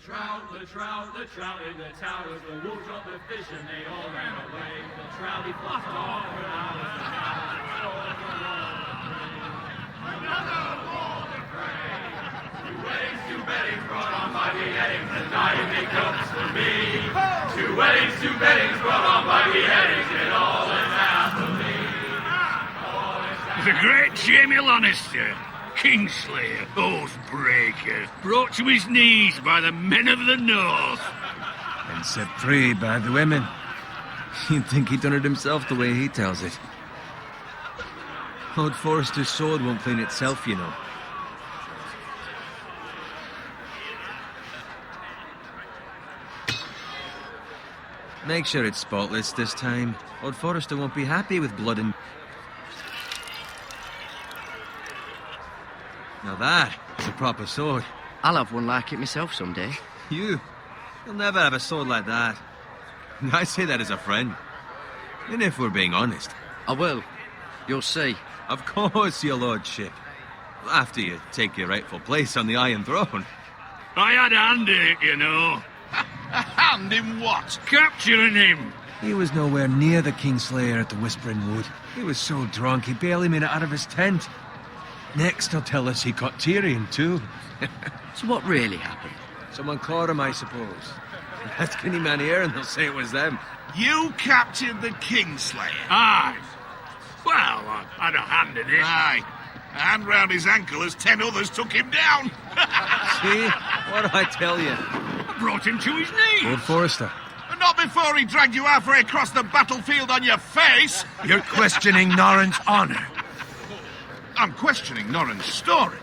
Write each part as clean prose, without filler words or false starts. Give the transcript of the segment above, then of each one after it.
The trout in the towers, the wolves dropped the fish and they all ran away. The trout he flopped off for hours and hours. Another war to pray. Two weddings, two beddings brought on by beheadings, and dying make cups for me. Two weddings, two beddings brought on by beheadings, and all is half of me. The great Jamie Lannister, Kingslayer, Oathbreaker, brought to his knees by the men of the North. And set free by the women. You'd think he'd done it himself the way he tells it. Lord Forrester's sword won't clean itself, you know. Make sure it's spotless this time. Lord Forrester won't be happy with blood and... Now that is a proper sword. I'll have one like it myself someday. You'll never have a sword like that. I say that as a friend. And if we're being honest. I will. You'll see. Of course, your lordship. After you take your rightful place on the Iron Throne. I had a hand in it, you know. A hand in what? Capturing him. He was nowhere near the Kingslayer at the Whispering Wood. He was so drunk he barely made it out of his tent. Next, he'll tell us he caught Tyrion, too. So what really happened? Someone caught him, I suppose. Ask any man here and they'll say it was them. You captured the Kingslayer? Aye. Well, I had a hand in it. Aye. A hand round his ankle as 10 others took him down. See? What did I tell you? I brought him to his knees. Lord Forrester. But not before he dragged you halfway across the battlefield on your face. You're questioning Norrin's honor. I'm questioning Norrin's story,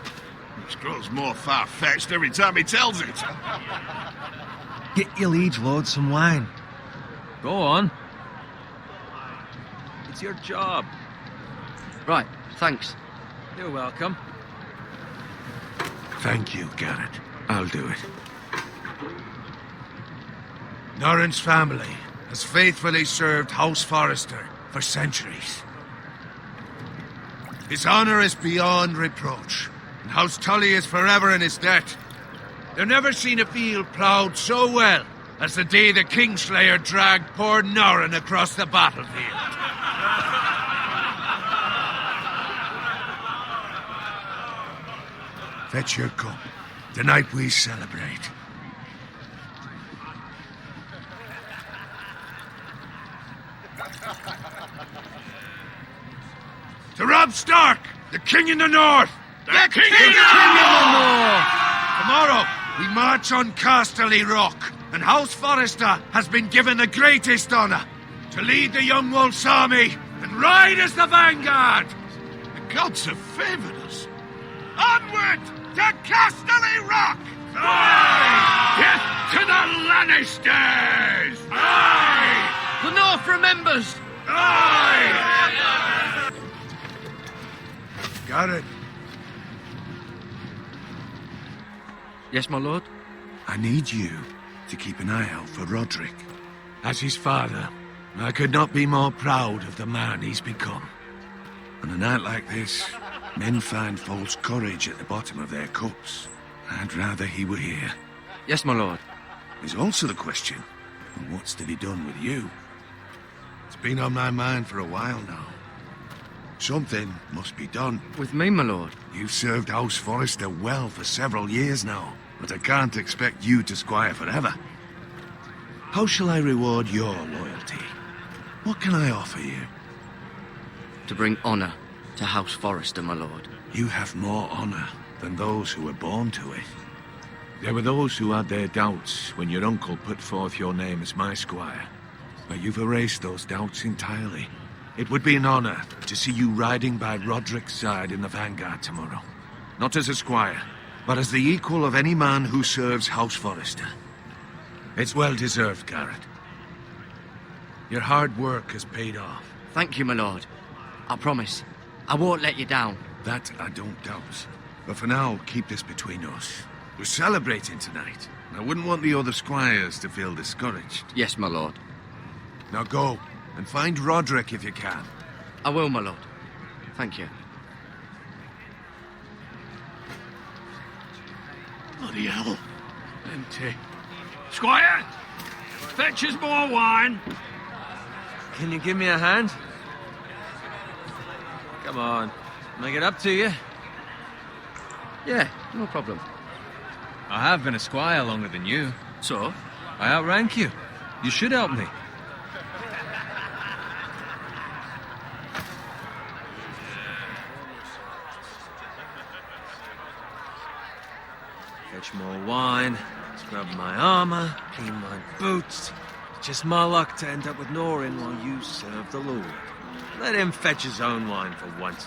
which grows more far-fetched every time he tells it. Get your liege lord some wine. Go on. It's your job. Right, thanks. You're welcome. Thank you, Garrett. I'll do it. Norrin's family has faithfully served House Forrester for centuries. His honor is beyond reproach, and House Tully is forever in his debt. They've never seen a field ploughed so well as the day the Kingslayer dragged poor Norrin across the battlefield. Fetch your cup. Tonight we celebrate. To Robb Stark, the King in the North! The King in the North! Tomorrow, we march on Casterly Rock, and House Forrester has been given the greatest honor to lead the Young Wolf's army and ride as the vanguard! The gods have favored us. Onward to Casterly Rock! Aye! Death to the Lannisters! Aye! The North remembers! Aye! Garrett, Yes, my lord? I need you to keep an eye out for Roderick. As his father, I could not be more proud of the man he's become. On a night like this, men find false courage at the bottom of their cups. I'd rather he were here. Yes, my lord. There's also the question, what's to be done with you? It's been on my mind for a while now. Something must be done. With me, my lord? You've served House Forrester well for several years now, but I can't expect you to squire forever. How shall I reward your loyalty? What can I offer you? To bring honor to House Forrester, my lord. You have more honor than those who were born to it. There were those who had their doubts when your uncle put forth your name as my squire. But you've erased those doubts entirely. It would be an honor to see you riding by Roderick's side in the vanguard tomorrow. Not as a squire, but as the equal of any man who serves House Forrester. It's well deserved, Garrett. Your hard work has paid off. Thank you, my lord. I promise. I won't let you down. That I don't doubt. But for now, keep this between us. We're celebrating tonight, and I wouldn't want the other squires to feel discouraged. Yes, my lord. Now go, and find Roderick if you can. I will, my lord. Thank you. Bloody hell. Empty. Squire, fetch us more wine. Can you give me a hand? Come on. Make it up to you. Yeah, no problem. I have been a squire longer than you. So? I outrank you. You should help me. Fetch more wine, scrub my armor, clean my boots. It's just my luck to end up with Norin while you serve the Lord. Let him fetch his own wine for once.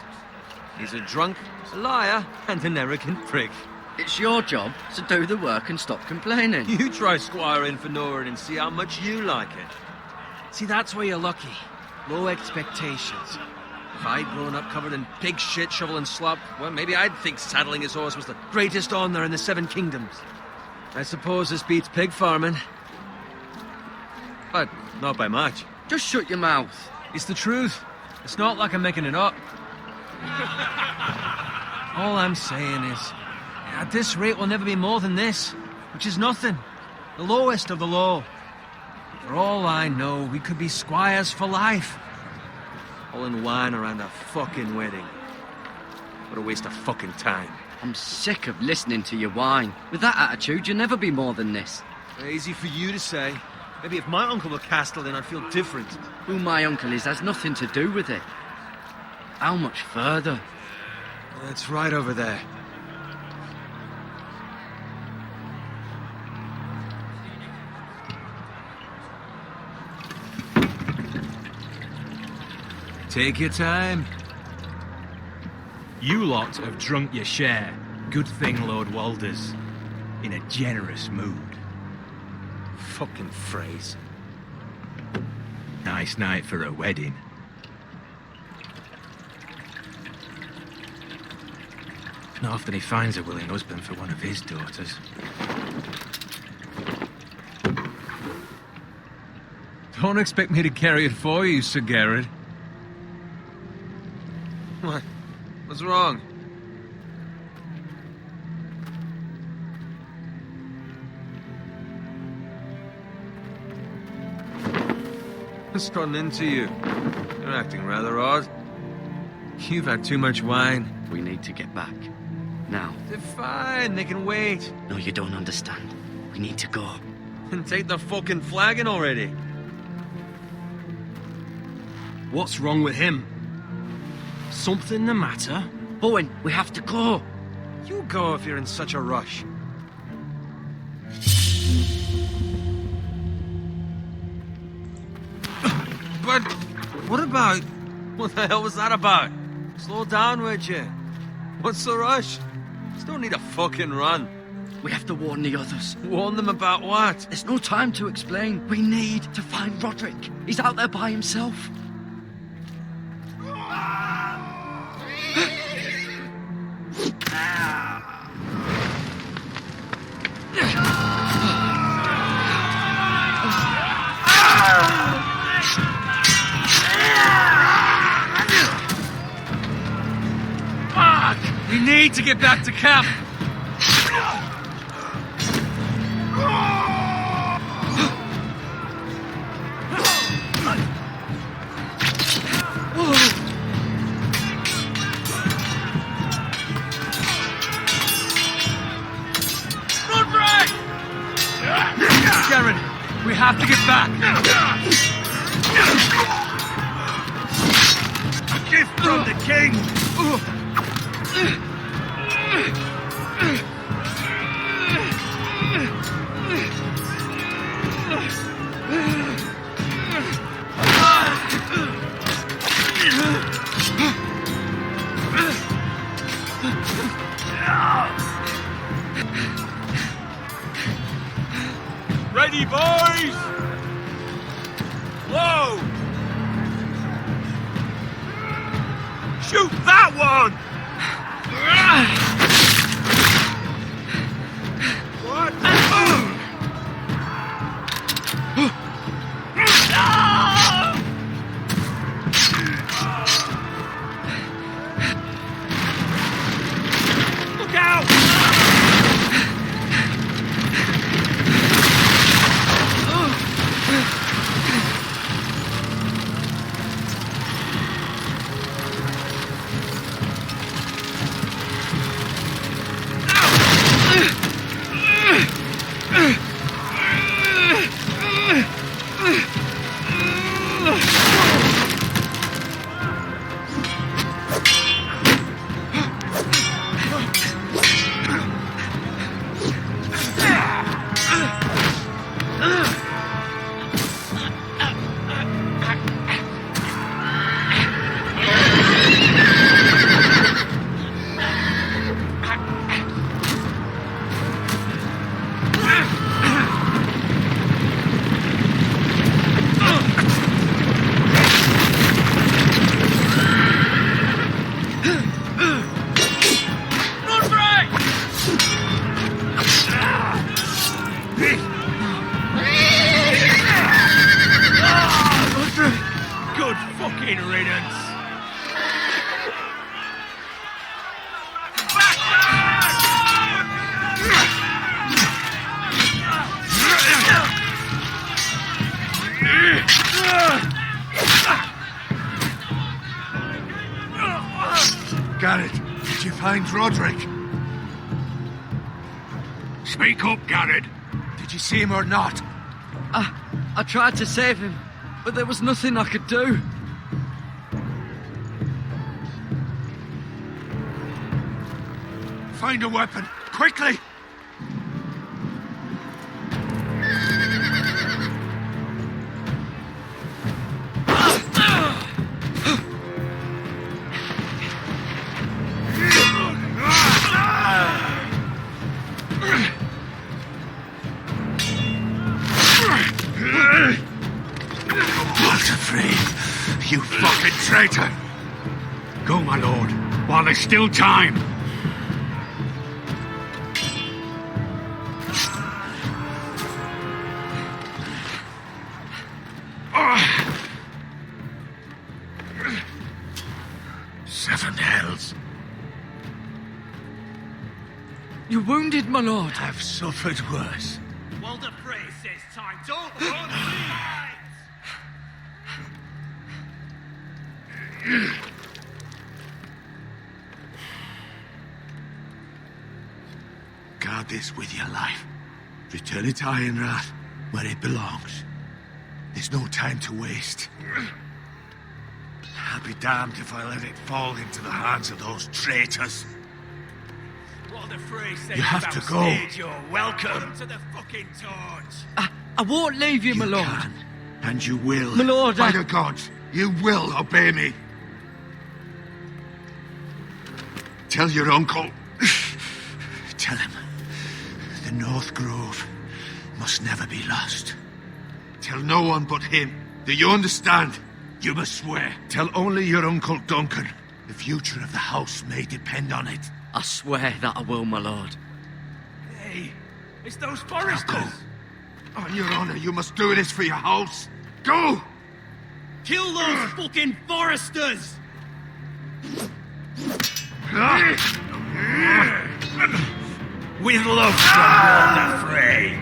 He's a drunk, a liar, and an arrogant prick. It's your job to do the work and stop complaining. You try squiring for Norin and see how much you like it. See, that's where you're lucky. Low expectations. If I'd grown up covered in pig shit, shovel and slop, well, maybe I'd think saddling his horse was the greatest honour in the Seven Kingdoms. I suppose this beats pig farming. But not by much. Just shut your mouth. It's the truth. It's not like I'm making it up. All I'm saying is, at this rate we'll never be more than this, which is nothing. The lowest of the low. For all I know, we could be squires for life. All in wine around a fucking wedding. What a waste of fucking time. I'm sick of listening to your whine. With that attitude, you'll never be more than this. Easy for you to say. Maybe if my uncle were Castellan, I'd feel different. Who my uncle is has nothing to do with it. How much further? It's right over there. Take your time. You lot have drunk your share. Good thing Lord Walder's in a generous mood. Fucking phrase. Nice night for a wedding. Not often he finds a willing husband for one of his daughters. Don't expect me to carry it for you, Sir Garrett. What? What's wrong? What's gotten into you? You're acting rather odd. You've had too much wine. We need to get back. Now. They're fine, they can wait. No, you don't understand. We need to go. And take the fucking flagon already. What's wrong with him? Something the matter? Bowen, we have to go. You go if you're in such a rush. But what about... What the hell was that about? Slow down, would you? What's the rush? Just don't need a fucking run. We have to warn the others. Warn them about what? There's no time to explain. We need to find Roderick. He's out there by himself. We need to get back to camp. Garrett, we have to get back. A gift from the king. Ready, boys? Whoa! Shoot that one! What? Look out! find Roderick? Speak up, Garrett. Did you see him or not? I tried to save him, but there was nothing I could do. Find a weapon, quickly! You fucking traitor! Go, my lord, while there's still time. Seven hells. You're wounded, my lord. I've suffered worse. Walder Frey says time. Don't run, Guard this with your life. Return it to Ironrath, where it belongs. There's no time to waste. I'll be damned if I let it fall into the hands of those traitors. Walder Frey says You have to go. You're welcome to the fucking torch. I won't leave you, my lord. Can, and you will. My lord, By the gods, you will obey me. Tell your uncle. Tell him. The North Grove must never be lost. Tell no one but him. Do you understand? You must swear. Tell only your Uncle Duncan. The future of the house may depend on it. I swear that I will, my lord. Hey, it's those foresters. On your honor, you must do this for your house. Go! Kill those fucking foresters! With love from Walder Frey.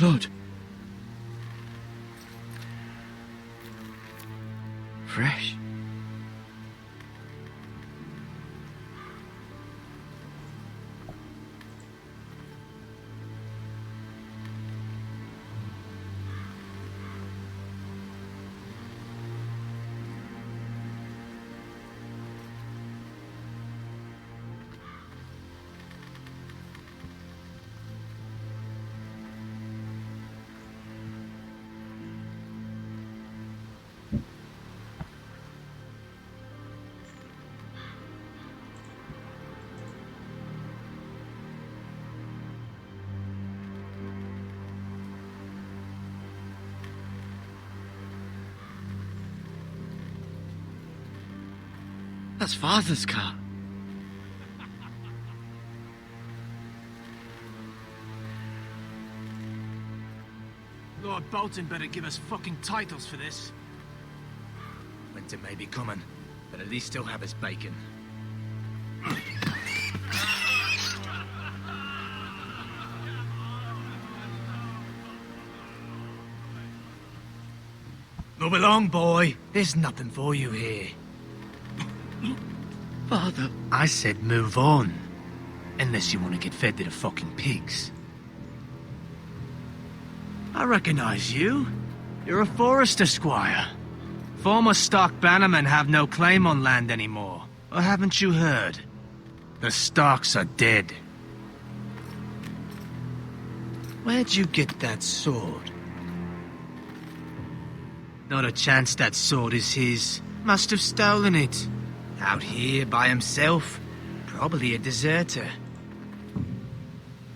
Blood. Fresh. That's Father's car. Lord Bolton better give us fucking titles for this. Winter may be coming, but at least he'll have his bacon. Move along, boy. There's nothing for you here. Father, I said move on. Unless you want to get fed to the fucking pigs. I recognize you. You're a Forester squire. Former Stark bannermen have no claim on land anymore. Or haven't you heard? The Starks are dead. Where'd you get that sword? Not a chance that sword is his. Must have stolen it. Out here by himself. Probably a deserter.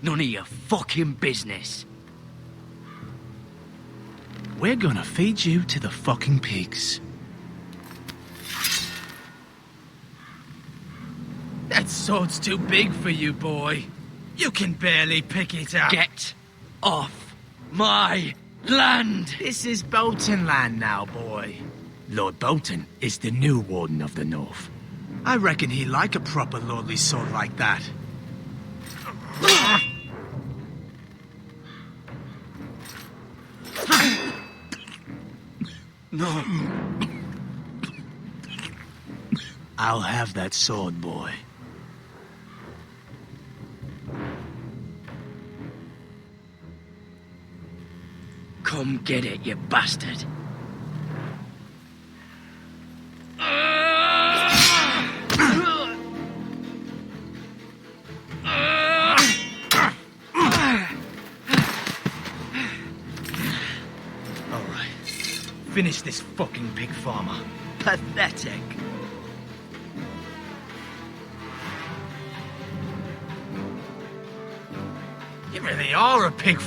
none of your fucking business. We're gonna feed you to the fucking pigs. That sword's too big for you, boy. You can barely pick it up. Get off my land! This is Bolton land now, boy. Lord Bolton is the new Warden of the North. I reckon he'd like a proper lordly sword like that. No. I'll have that sword, boy. Come get it, you bastard. Alright. Finish this fucking pig farmer. Pathetic. You really are a pig.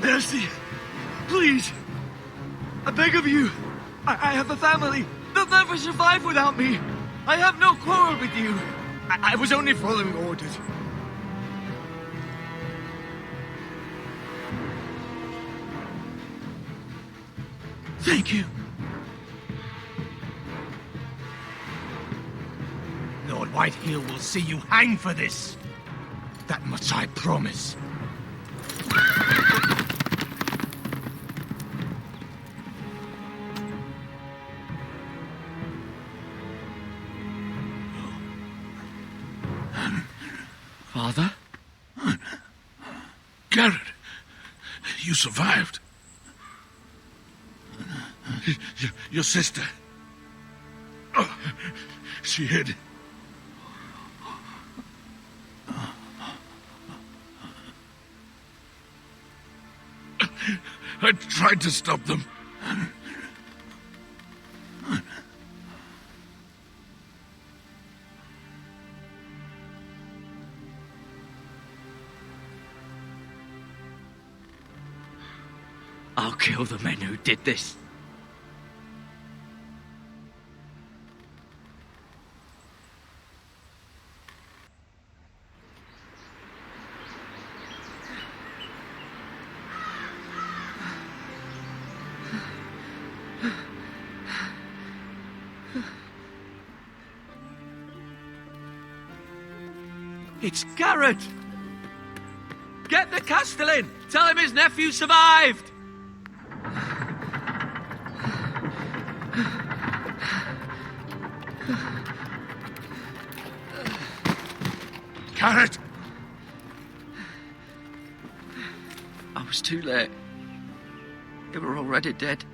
Mercy! Please! I beg of you! I have a family! They'll never survive without me! I have no quarrel with you! I was only following orders. Thank you. Lord Whitehill will see you hang for this. That much I promise. Father? Garrett, you survived. Your sister. Oh, she hid. I tried to stop them. I'll kill the men who did this. It's Garrett! Get the Castellan! Tell him his nephew survived! Carrot! I was too late. They were already dead.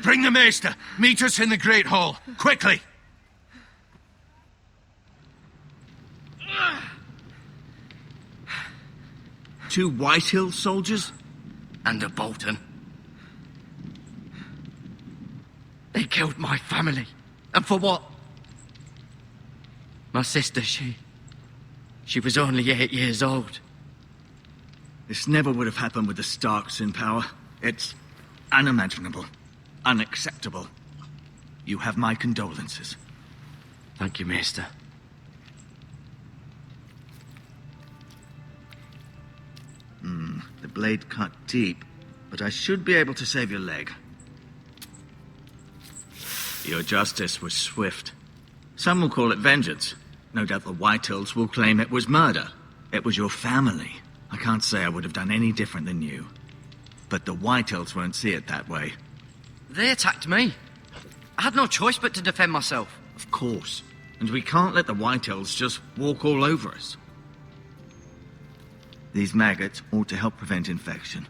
Bring the maester. Meet us in the Great Hall. Quickly! Two Whitehill soldiers? And a Bolton. They killed my family. And for what? My sister, she was only 8 years old. This never would have happened with the Starks in power. It's unimaginable. Unacceptable. You have my condolences. Thank you, Maester. The blade cut deep, but I should be able to save your leg. Your justice was swift. Some will call it vengeance. No doubt the Whitehills will claim it was murder. It was your family. I can't say I would have done any different than you. But the Whitehills won't see it that way. They attacked me. I had no choice but to defend myself. Of course. And we can't let the Whitehills just walk all over us. These maggots ought to help prevent infection.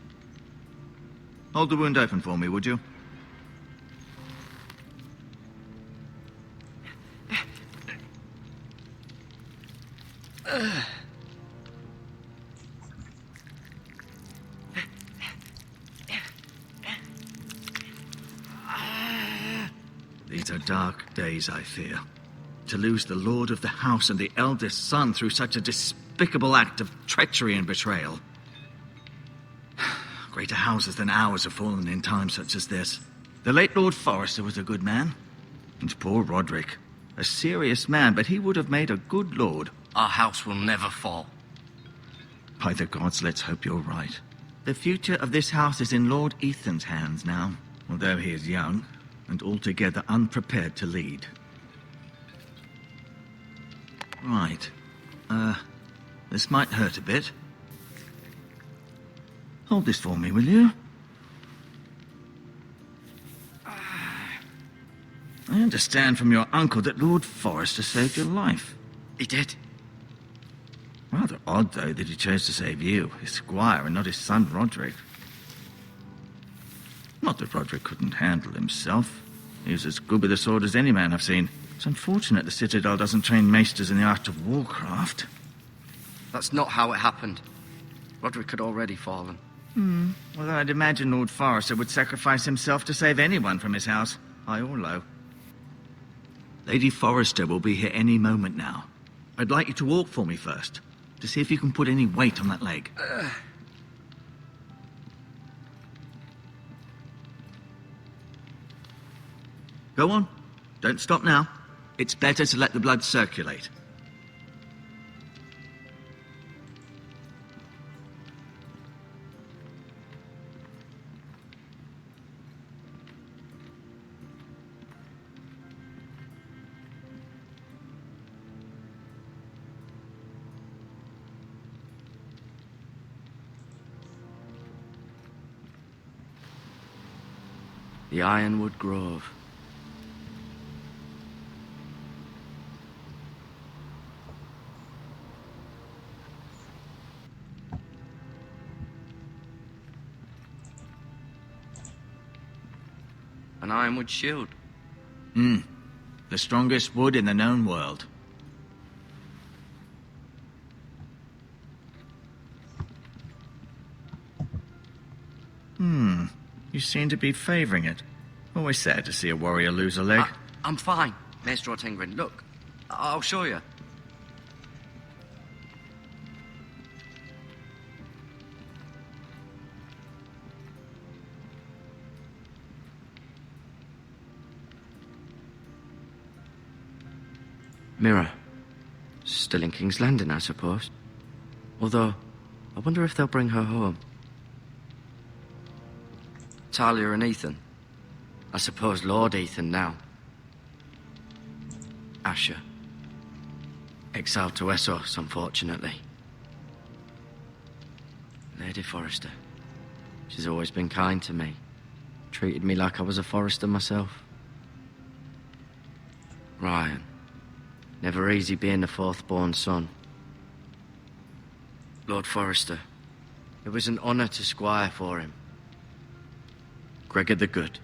Hold the wound open for me, would you? These are dark days, I fear. To lose the lord of the house and the eldest son through such a despicable act of treachery and betrayal. Greater houses than ours have fallen in times such as this. The late Lord Forrester was a good man. And poor Roderick. A serious man, but he would have made a good lord. Our house will never fall. By the gods, let's hope you're right. The future of this house is in Lord Ethan's hands now, although he is young and altogether unprepared to lead. Right. This might hurt a bit. Hold this for me, will you? I understand from your uncle that Lord Forrester saved your life. He did. Rather odd, though, that he chose to save you, his squire, and not his son Roderick. Not that Roderick couldn't handle himself. He was as good with a sword as any man I've seen. It's unfortunate the Citadel doesn't train maesters in the art of warcraft. That's not how it happened. Roderick had already fallen. Well, I'd imagine Lord Forrester would sacrifice himself to save anyone from his house, high or low. Lady Forrester will be here any moment now. I'd like you to walk for me first, to see if you can put any weight on that leg. Go on. Don't stop now. It's better to let the blood circulate. The Ironwood Grove. An ironwood shield. The strongest wood in the known world. You seem to be favoring it. Always sad to see a warrior lose a leg. I'm fine, Maester Ortingrin. Look, I'll show you. Mirror. Still in King's Landing, I suppose. Although, I wonder if they'll bring her home. Talia and Ethan. I suppose Lord Ethan now. Asher. Exiled to Essos, unfortunately. Lady Forrester. She's always been kind to me. Treated me like I was a Forrester myself. Ryan. Never easy being the fourth-born son. Lord Forrester, it was an honor to squire for him. Gregor the Good.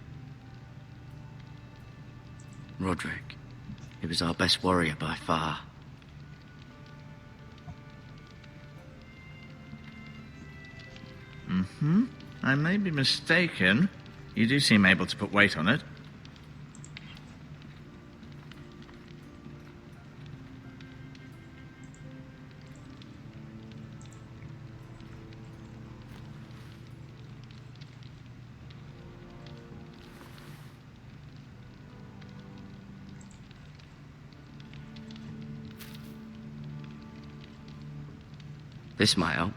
Roderick, he was our best warrior by far. I may be mistaken. You do seem able to put weight on it. This might help.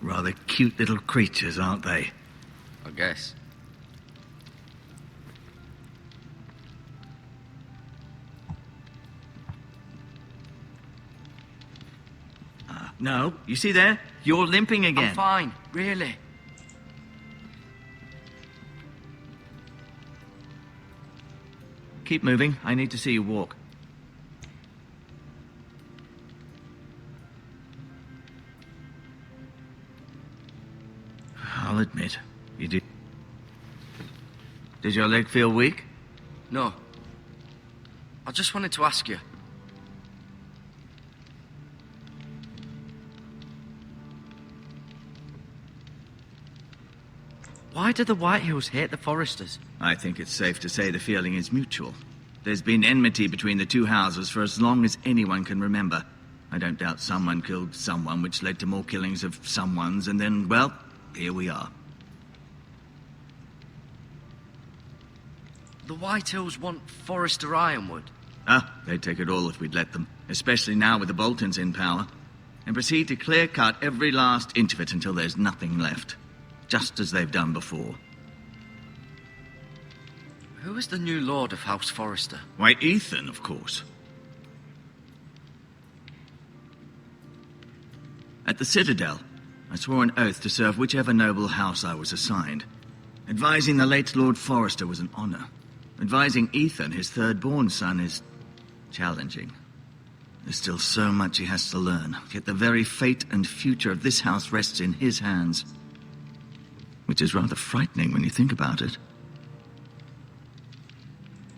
Rather cute little creatures, aren't they? I guess. No, you see there? You're limping again. I'm fine, really. Keep moving. I need to see you walk. I'll admit, you did. Does your leg feel weak? No. I just wanted to ask you. Why do the Whitehills hate the Forresters? I think it's safe to say the feeling is mutual. There's been enmity between the two houses for as long as anyone can remember. I don't doubt someone killed someone, which led to more killings of someones, and then, well, here we are. The Whitehills want Forrester Ironwood. They'd take it all if we'd let them, especially now with the Boltons in power, and proceed to clear-cut every last inch of it until there's nothing left, just as they've done before. Who is the new Lord of House Forrester? Why, Ethan, of course. At the Citadel, I swore an oath to serve whichever noble house I was assigned. Advising the late Lord Forrester was an honor. Advising Ethan, his third-born son, is challenging. There's still so much he has to learn, yet the very fate and future of this house rests in his hands. Which is rather frightening when you think about it.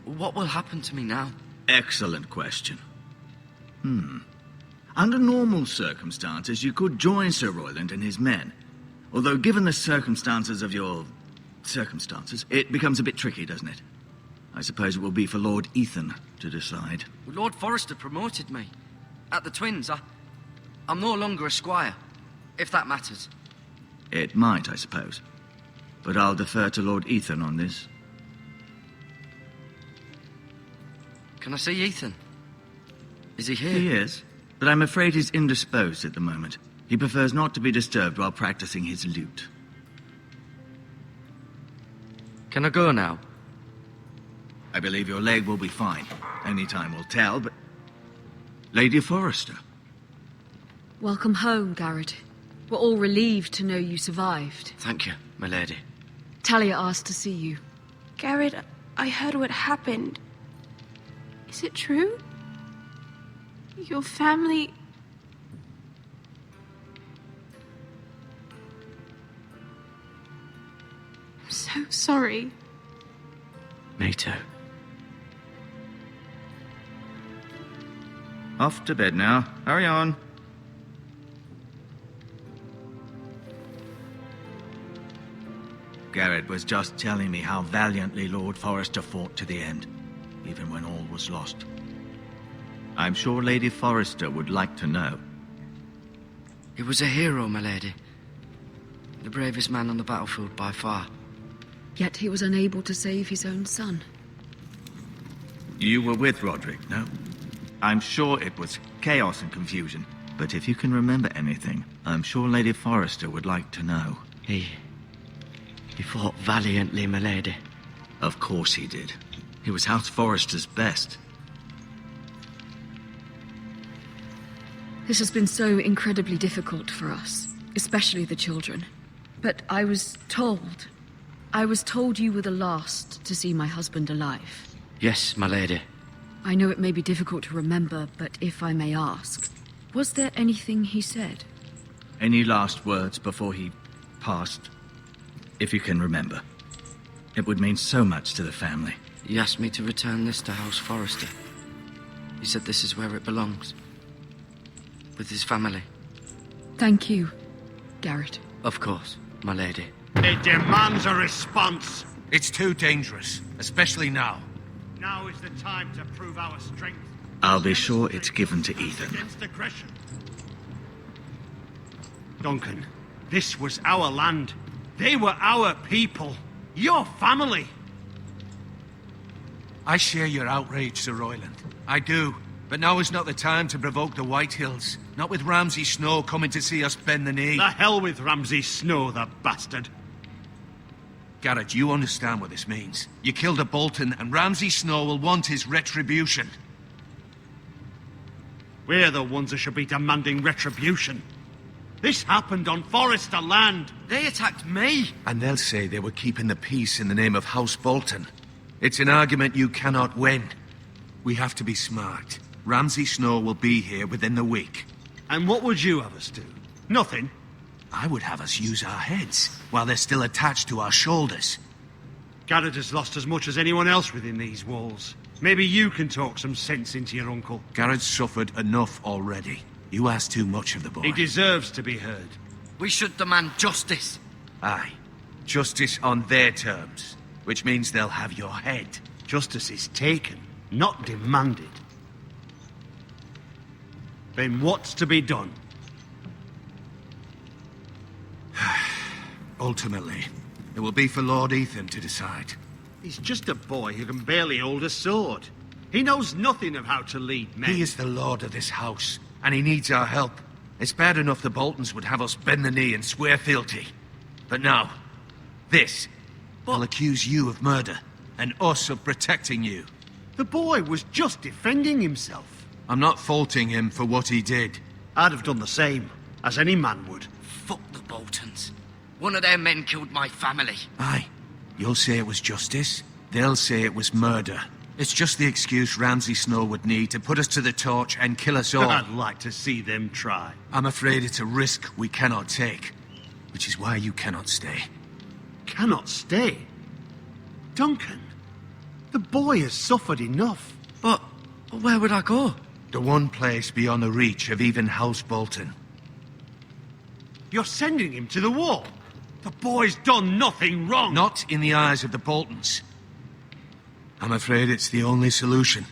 What will happen to me now? Excellent question. Under normal circumstances, you could join Sir Royland and his men. Although given the circumstances of your circumstances, it becomes a bit tricky, doesn't it? I suppose it will be for Lord Ethan to decide. Lord Forrester promoted me. At the Twins, I'm no longer a squire, if that matters. It might, I suppose. But I'll defer to Lord Ethan on this. Can I see Ethan? Is he here? He is, but I'm afraid he's indisposed at the moment. He prefers not to be disturbed while practicing his lute. Can I go now? I believe your leg will be fine. Only time will tell, but... Lady Forrester. Welcome home, Garrett. We're all relieved to know you survived. Thank you, my lady. Talia asked to see you. Garrett, I heard what happened. Is it true? Your family... I'm so sorry. Me too. Off to bed now. Hurry on. Garrett was just telling me how valiantly Lord Forrester fought to the end, even when all was lost. I'm sure Lady Forrester would like to know. He was a hero, my lady. The bravest man on the battlefield by far. Yet he was unable to save his own son. You were with Roderick, no? I'm sure it was chaos and confusion. But if you can remember anything, I'm sure Lady Forrester would like to know. He fought valiantly, my lady. Of course he did. He was House Forrester's best. This has been so incredibly difficult for us. especially the children. But I was told you were the last to see my husband alive. Yes, my lady. I know it may be difficult to remember, but if I may ask, was there anything he said? Any last words before he passed? If you can remember. It would mean so much to the family. He asked me to return this to House Forrester. He said this is where it belongs. With his family. Thank you, Garrett. Of course, my lady. It demands a response. It's too dangerous, especially now. Now is the time to prove our strength. I'll be sure it's given to Ethan. Against aggression. Duncan, this was our land. They were our people. Your family. I share your outrage, Sir Royland. I do. But now is not the time to provoke the White Hills. Not with Ramsay Snow coming to see us bend the knee. The hell with Ramsay Snow, the bastard. Garrett, you understand what this means. You killed a Bolton, and Ramsay Snow will want his retribution. We're the ones that should be demanding retribution. This happened on Forrester land. They attacked me. And they'll say they were keeping the peace in the name of House Bolton. It's an argument you cannot win. We have to be smart. Ramsay Snow will be here within the week. And what would you have us do? Nothing. I would have us use our heads, while they're still attached to our shoulders. Garrett has lost as much as anyone else within these walls. Maybe you can talk some sense into your uncle. Garrett's suffered enough already. You ask too much of the boy. He deserves to be heard. We should demand justice. Aye. Justice on their terms, which means they'll have your head. Justice is taken, not demanded. Then what's to be done? Ultimately, it will be for Lord Ethan to decide. He's just a boy who can barely hold a sword. He knows nothing of how to lead men. He is the lord of this house, and he needs our help. It's bad enough the Boltons would have us bend the knee and swear fealty. But now, this will accuse you of murder, and us of protecting you. The boy was just defending himself. I'm not faulting him for what he did. I'd have done the same, as any man would. Fuck the Boltons. One of their men killed my family. Aye. You'll say it was justice. They'll say it was murder. It's just the excuse Ramsay Snow would need to put us to the torch and kill us all. I'd like to see them try. I'm afraid it's a risk we cannot take. Which is why you cannot stay. Cannot stay? Duncan, the boy has suffered enough. But where would I go? The one place beyond the reach of even House Bolton. You're sending him to the wall? The boy's done nothing wrong. Not in the eyes of the Boltons. I'm afraid it's the only solution.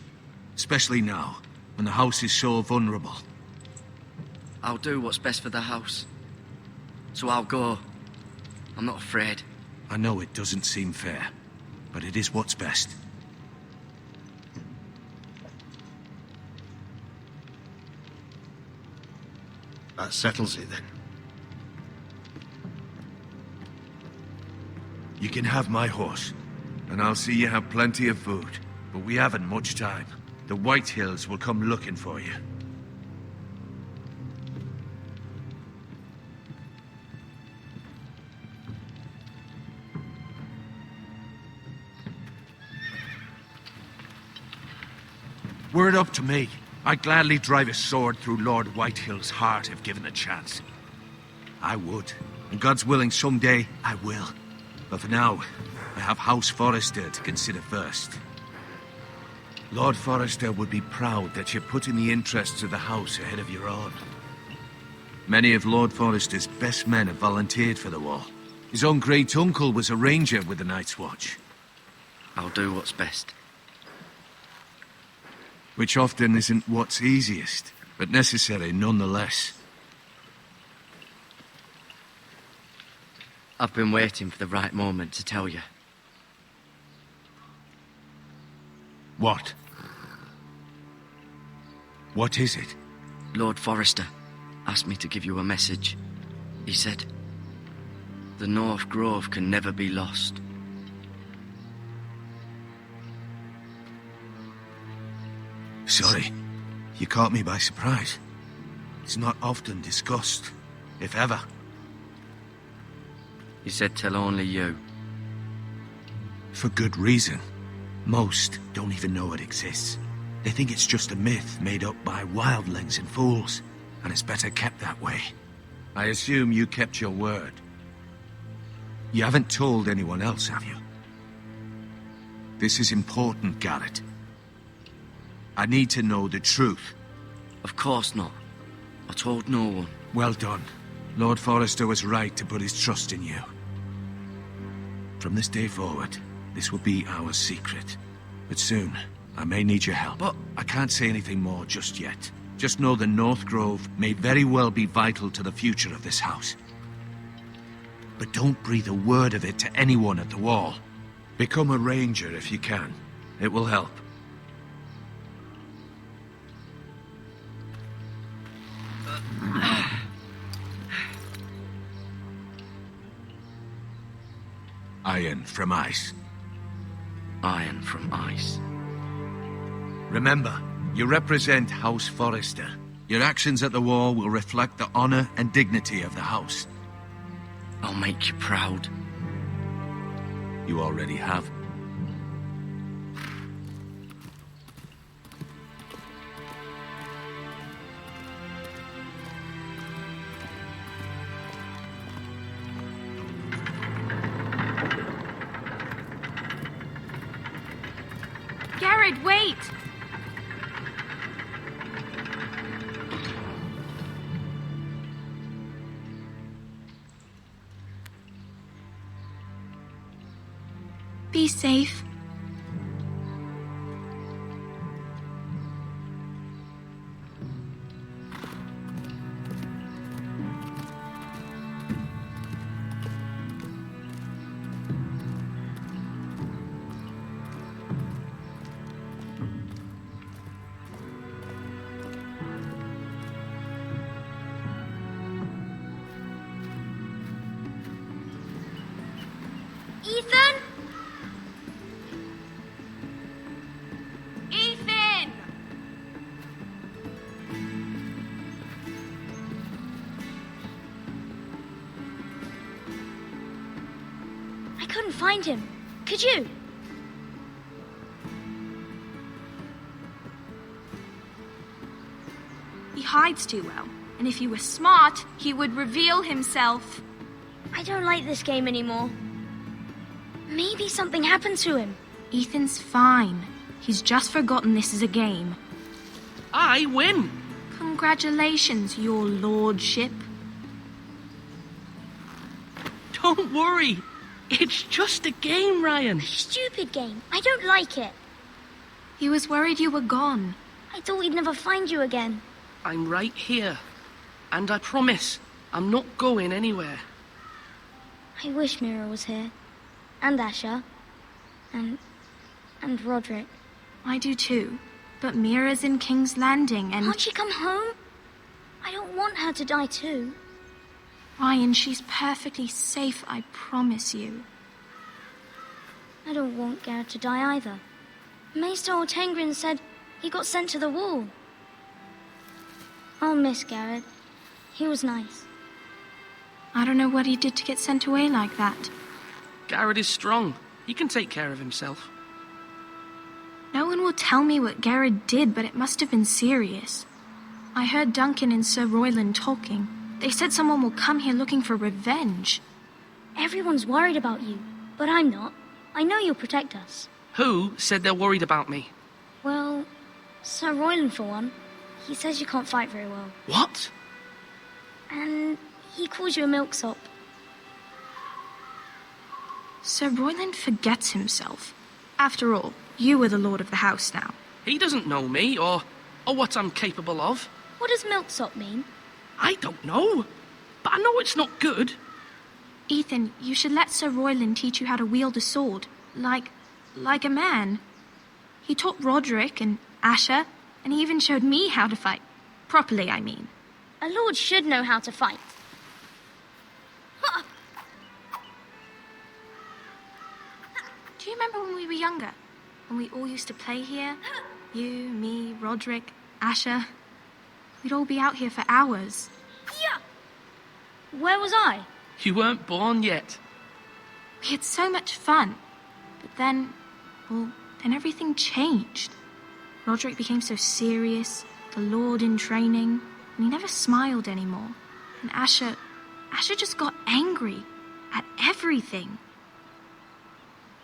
Especially now, when the house is so vulnerable. I'll do what's best for the house. So I'll go. I'm not afraid. I know it doesn't seem fair, but it is what's best. That settles it then. You can have my horse, and I'll see you have plenty of food. But we haven't much time. The White Hills will come looking for you. Were it up to me, I'd gladly drive a sword through Lord Whitehill's heart if given the chance. I would. And God's willing, someday I will. But for now, I have House Forrester to consider first. Lord Forrester would be proud that you're putting the interests of the house ahead of your own. Many of Lord Forrester's best men have volunteered for the war. His own great-uncle was a ranger with the Night's Watch. I'll do what's best. Which often isn't what's easiest, but necessary nonetheless. I've been waiting for the right moment to tell you. What? What is it? Lord Forrester asked me to give you a message. He said, the North Grove can never be lost. Sorry, you caught me by surprise. It's not often discussed, if ever. He said tell only you. For good reason. Most don't even know it exists. They think it's just a myth made up by wildlings and fools, and it's better kept that way. I assume you kept your word. You haven't told anyone else, have you? This is important, Garrett. I need to know the truth. Of course not. I told no one. Well done. Lord Forrester was right to put his trust in you. From this day forward, this will be our secret. But soon, I may need your help. But I can't say anything more just yet. Just know the North Grove may very well be vital to the future of this house. But don't breathe a word of it to anyone at the wall. Become a ranger if you can. It will help. Iron from ice. Iron from ice. Remember, you represent House Forrester. Your actions at the wall will reflect the honor and dignity of the house. I'll make you proud. You already have. Garrett, wait! Be safe. Ethan? Ethan! I couldn't find him. Could you? He hides too well, and if he were smart, he would reveal himself. I don't like this game anymore. Maybe something happened to him. Ethan's fine. He's just forgotten this is a game. I win! Congratulations, your lordship. Don't worry. It's just a game, Ryan. Stupid game. I don't like it. He was worried you were gone. I thought we'd never find you again. I'm right here. And I promise, I'm not going anywhere. I wish Mira was here. And Asher. And Roderick. I do too. But Mira's in King's Landing and... Can't she come home? I don't want her to die too. Ryan, she's perfectly safe, I promise you. I don't want Garrett to die either. Maester Ortengrin said he got sent to the wall. I'll miss Garrett. He was nice. I don't know what he did to get sent away like that. Garrett is strong. He can take care of himself. No one will tell me what Garrett did, but it must have been serious. I heard Duncan and Sir Royland talking. They said someone will come here looking for revenge. Everyone's worried about you, but I'm not. I know you'll protect us. Who said they're worried about me? Well, Sir Royland for one. He says you can't fight very well. What? And he calls you a milksop. Sir Royland forgets himself. After all, you are the lord of the house now. He doesn't know me or what I'm capable of. What does milksop mean? I don't know, but I know it's not good. Ethan, you should let Sir Royland teach you how to wield a sword, like a man. He taught Roderick and Asher, and he even showed me how to fight. Properly, I mean. A lord should know how to fight. Do you remember when we were younger? When we all used to play here? You, me, Roderick, Asher. We'd all be out here for hours. Yeah. Where was I? You weren't born yet. We had so much fun. But then, well, then everything changed. Roderick became so serious, the Lord in training, and he never smiled anymore. And Asher just got angry at everything.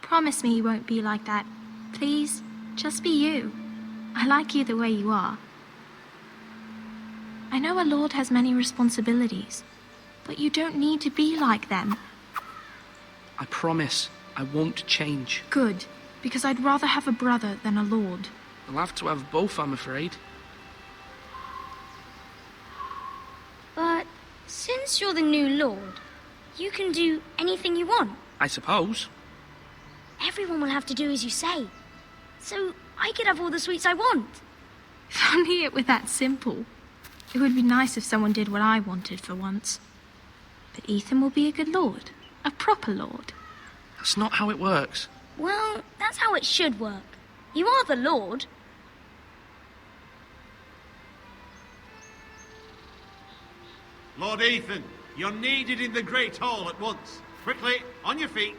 Promise me you won't be like that. Please, just be you. I like you the way you are. I know a lord has many responsibilities, but you don't need to be like them. I promise I won't change. Good, because I'd rather have a brother than a lord. I'll have to have both, I'm afraid. But since you're the new lord, you can do anything you want. I suppose. Everyone will have to do as you say. So I could have all the sweets I want. If only it were that simple. It would be nice if someone did what I wanted for once. But Ethan will be a good lord. A proper lord. That's not how it works. Well, that's how it should work. You are the lord. Lord Ethan, you're needed in the Great Hall at once. Quickly, on your feet.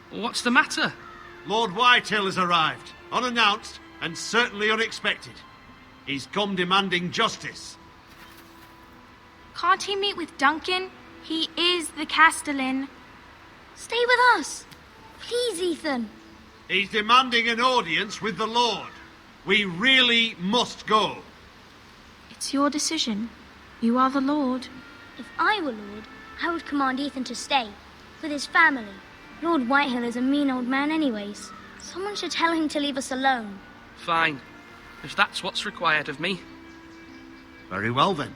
What's the matter? Lord Whitehill has arrived, unannounced and certainly unexpected. He's come demanding justice. Can't he meet with Duncan? He is the Castellan. Stay with us. Please, Ethan. He's demanding an audience with the Lord. We really must go. It's your decision. You are the Lord. If I were Lord, I would command Ethan to stay, with his family. Lord Whitehill is a mean old man anyways. Someone should tell him to leave us alone. Fine. If that's what's required of me. Very well then.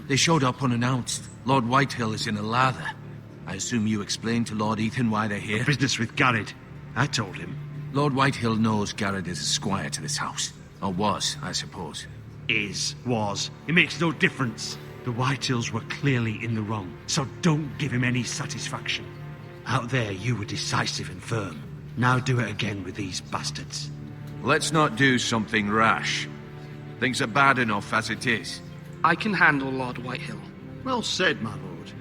They showed up unannounced. Lord Whitehill is in a lather. I assume you explained to Lord Ethan why they're here? Business with Garrett. I told him. Lord Whitehill knows Garrett is a squire to this house. Or was, I suppose. Was. It makes no difference. The Whitehills were clearly in the wrong, so don't give him any satisfaction. Out there, you were decisive and firm. Now do it again with these bastards. Let's not do something rash. Things are bad enough as it is. I can handle Lord Whitehill. Well said, my lord.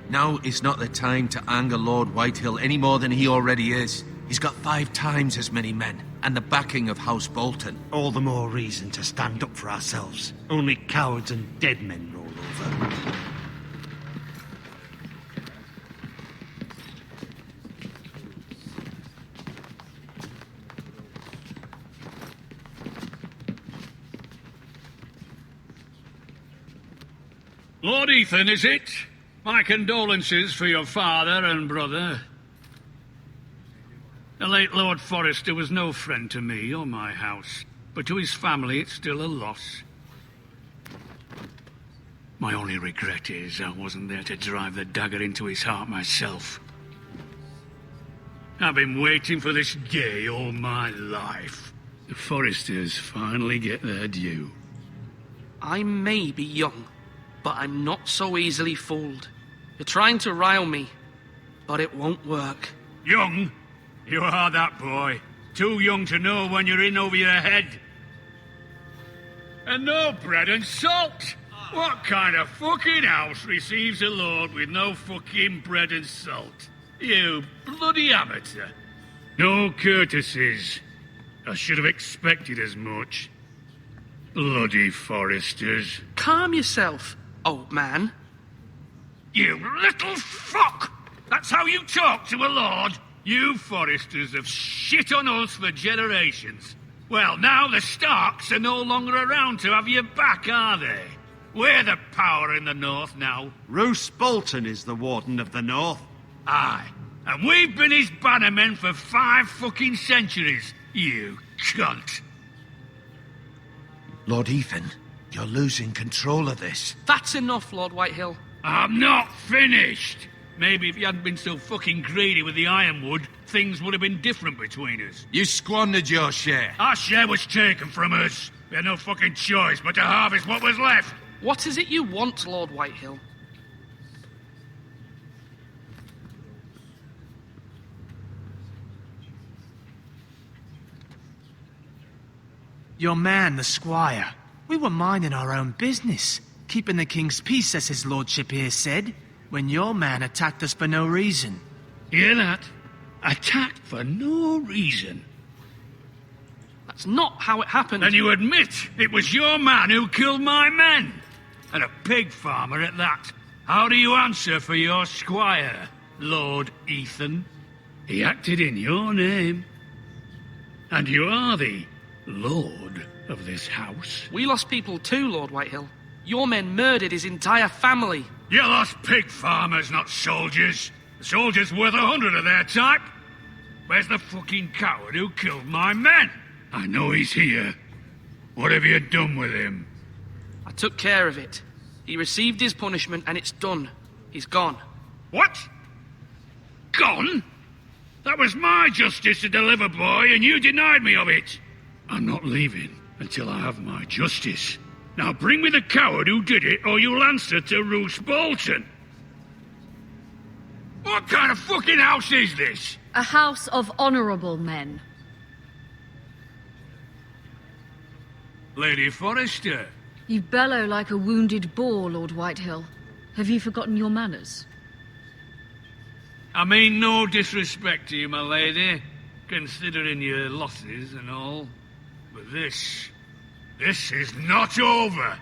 Now is not the time to anger Lord Whitehill any more than he already is. He's got 5 times as many men, and the backing of House Bolton. All the more reason to stand up for ourselves. Only cowards and dead men roll over. Lord Ethan, is it? My condolences for your father and brother. The late Lord Forrester was no friend to me or my house, but to his family it's still a loss. My only regret is I wasn't there to drive the dagger into his heart myself. I've been waiting for this day all my life. The Forresters finally get their due. I may be young, but I'm not so easily fooled. You're trying to rile me, but it won't work. Young? You are that boy. Too young to know when you're in over your head. And no bread and salt! What kind of fucking house receives a lord with no fucking bread and salt? You bloody amateur. No courtesies. I should have expected as much. Bloody Forresters. Calm yourself, old man. You little fuck! That's how you talk to a lord? You Forresters have shit on us for generations. Well, now the Starks are no longer around to have your back, are they? We're the power in the north now. Roose Bolton is the Warden of the North. Aye. And we've been his bannermen for 5 fucking centuries, you cunt. Lord Ethan, you're losing control of this. That's enough, Lord Whitehill. I'm not finished! Maybe if you hadn't been so fucking greedy with the ironwood, things would have been different between us. You squandered your share. Our share was taken from us. We had no fucking choice but to harvest what was left. What is it you want, Lord Whitehill? Your man, the squire. We were minding our own business, keeping the king's peace, as his lordship here said, when your man attacked us for no reason. Hear that? Attacked for no reason. That's not how it happened. Then you admit it was your man who killed my men. And a pig farmer at that. How do you answer for your squire, Lord Ethan? He acted in your name. And you are the lord of this house. We lost people too, Lord Whitehill. Your men murdered his entire family. You lost pig farmers, not soldiers. The soldiers worth 100 of their type. Where's the fucking coward who killed my men? I know he's here. What have you done with him? I took care of it. He received his punishment and it's done. He's gone. What? Gone? That was my justice to deliver, boy, and you denied me of it. I'm not leaving until I have my justice. Now bring me the coward who did it, or you'll answer to Roose Bolton. What kind of fucking house is this? A house of honorable men. Lady Forrester. You bellow like a wounded boar, Lord Whitehill. Have you forgotten your manners? I mean no disrespect to you, my lady, considering your losses and all. But this is not over.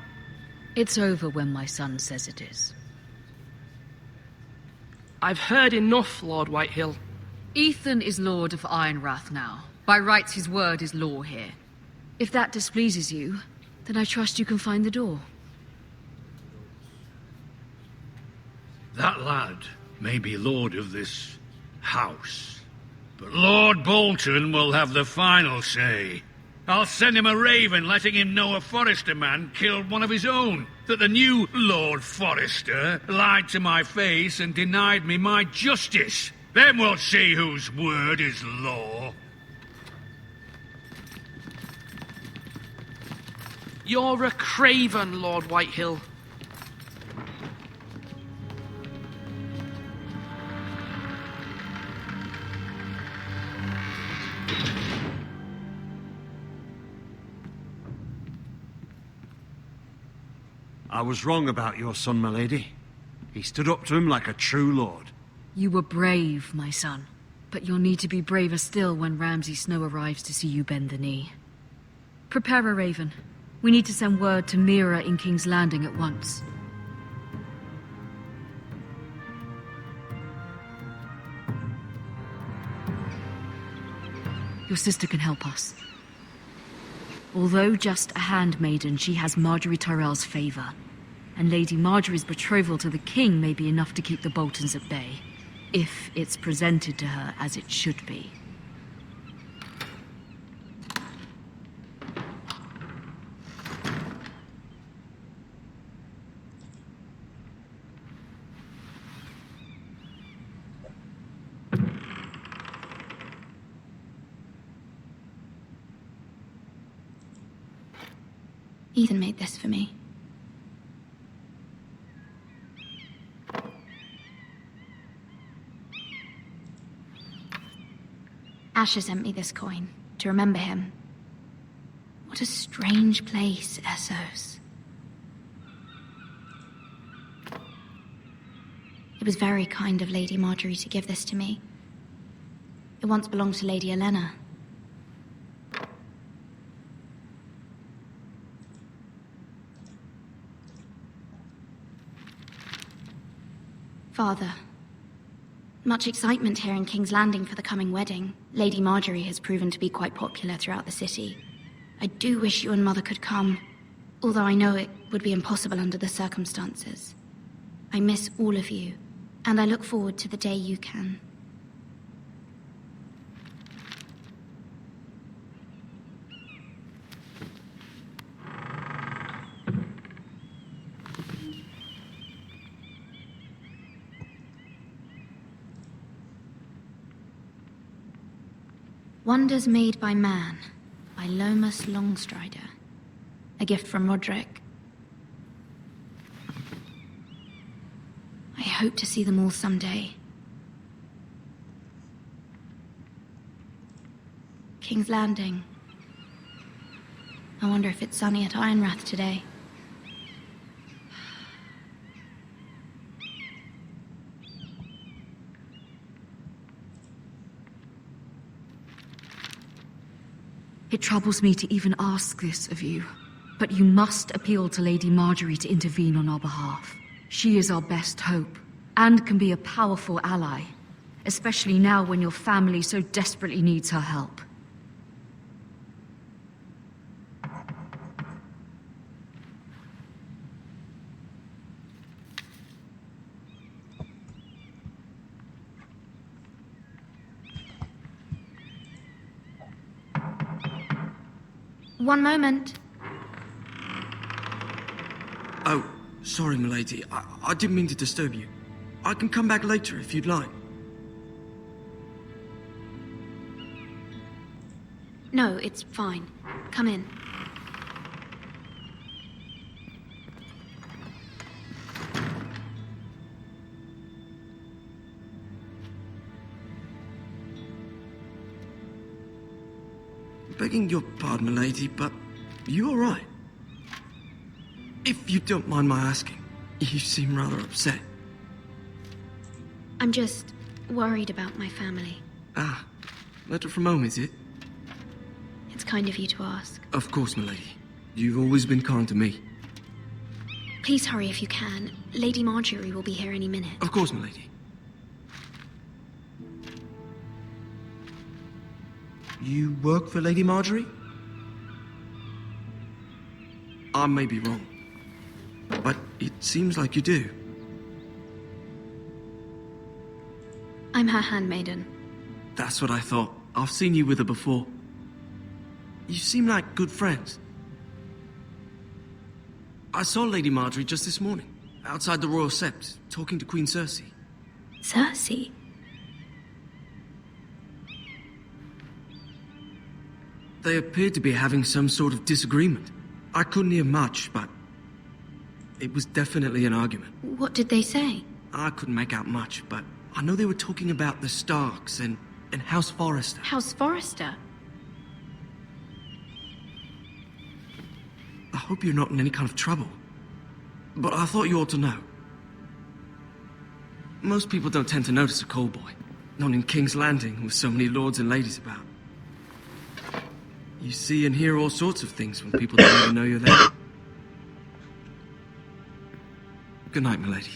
It's over when my son says it is. I've heard enough, Lord Whitehill. Ethan is Lord of Ironrath now. By rights, his word is law here. If that displeases you, then I trust you can find the door. That lad may be lord of this house, but Lord Bolton will have the final say. I'll send him a raven letting him know a Forrester man killed one of his own, that the new Lord Forrester lied to my face and denied me my justice. Then we'll see whose word is law. You're a craven, Lord Whitehill. I was wrong about your son, my lady. He stood up to him like a true lord. You were brave, my son. But you'll need to be braver still when Ramsay Snow arrives to see you bend the knee. Prepare a raven. We need to send word to Mira in King's Landing at once. Your sister can help us. Although just a handmaiden, she has Marjorie Tyrell's favor. And Lady Marjorie's betrothal to the king may be enough to keep the Boltons at bay, if it's presented to her as it should be. Ethan made this for me. Asher sent me this coin to remember him. What a strange place, Essos. It was very kind of Lady Marjorie to give this to me. It once belonged to Lady Elena. Father, much excitement here in King's Landing for the coming wedding. Lady Marjorie has proven to be quite popular throughout the city. I do wish you and Mother could come, although I know it would be impossible under the circumstances. I miss all of you, and I look forward to the day you can. Wonders Made by Man, by Lomas Longstrider. A gift from Roderick. I hope to see them all someday. King's Landing. I wonder if it's sunny at Ironrath today. It troubles me to even ask this of you, but you must appeal to Lady Marjorie to intervene on our behalf. She is our best hope, and can be a powerful ally, especially now when your family so desperately needs her help. One moment. Oh, sorry, milady. I didn't mean to disturb you. I can come back later if you'd like. No, it's fine. Come in. Begging your pardon, milady, but you all right? If you don't mind my asking, you seem rather upset. I'm just worried about my family. Ah, letter from home, is it? It's kind of you to ask. Of course, milady. You've always been kind to me. Please hurry if you can. Lady Marjorie will be here any minute. Of course, milady. You work for Lady Marjorie? I may be wrong, but it seems like you do. I'm her handmaiden. That's what I thought. I've seen you with her before. You seem like good friends. I saw Lady Marjorie just this morning, outside the Royal Sept, talking to Queen Cersei. Cersei? They appeared to be having some sort of disagreement. I couldn't hear much, but it was definitely an argument. What did they say? I couldn't make out much, but I know they were talking about the Starks and House Forrester. House Forrester? I hope you're not in any kind of trouble, but I thought you ought to know. Most people don't tend to notice a callboy, not in King's Landing with so many lords and ladies about. You see and hear all sorts of things when people don't even know you're there. Good night, milady.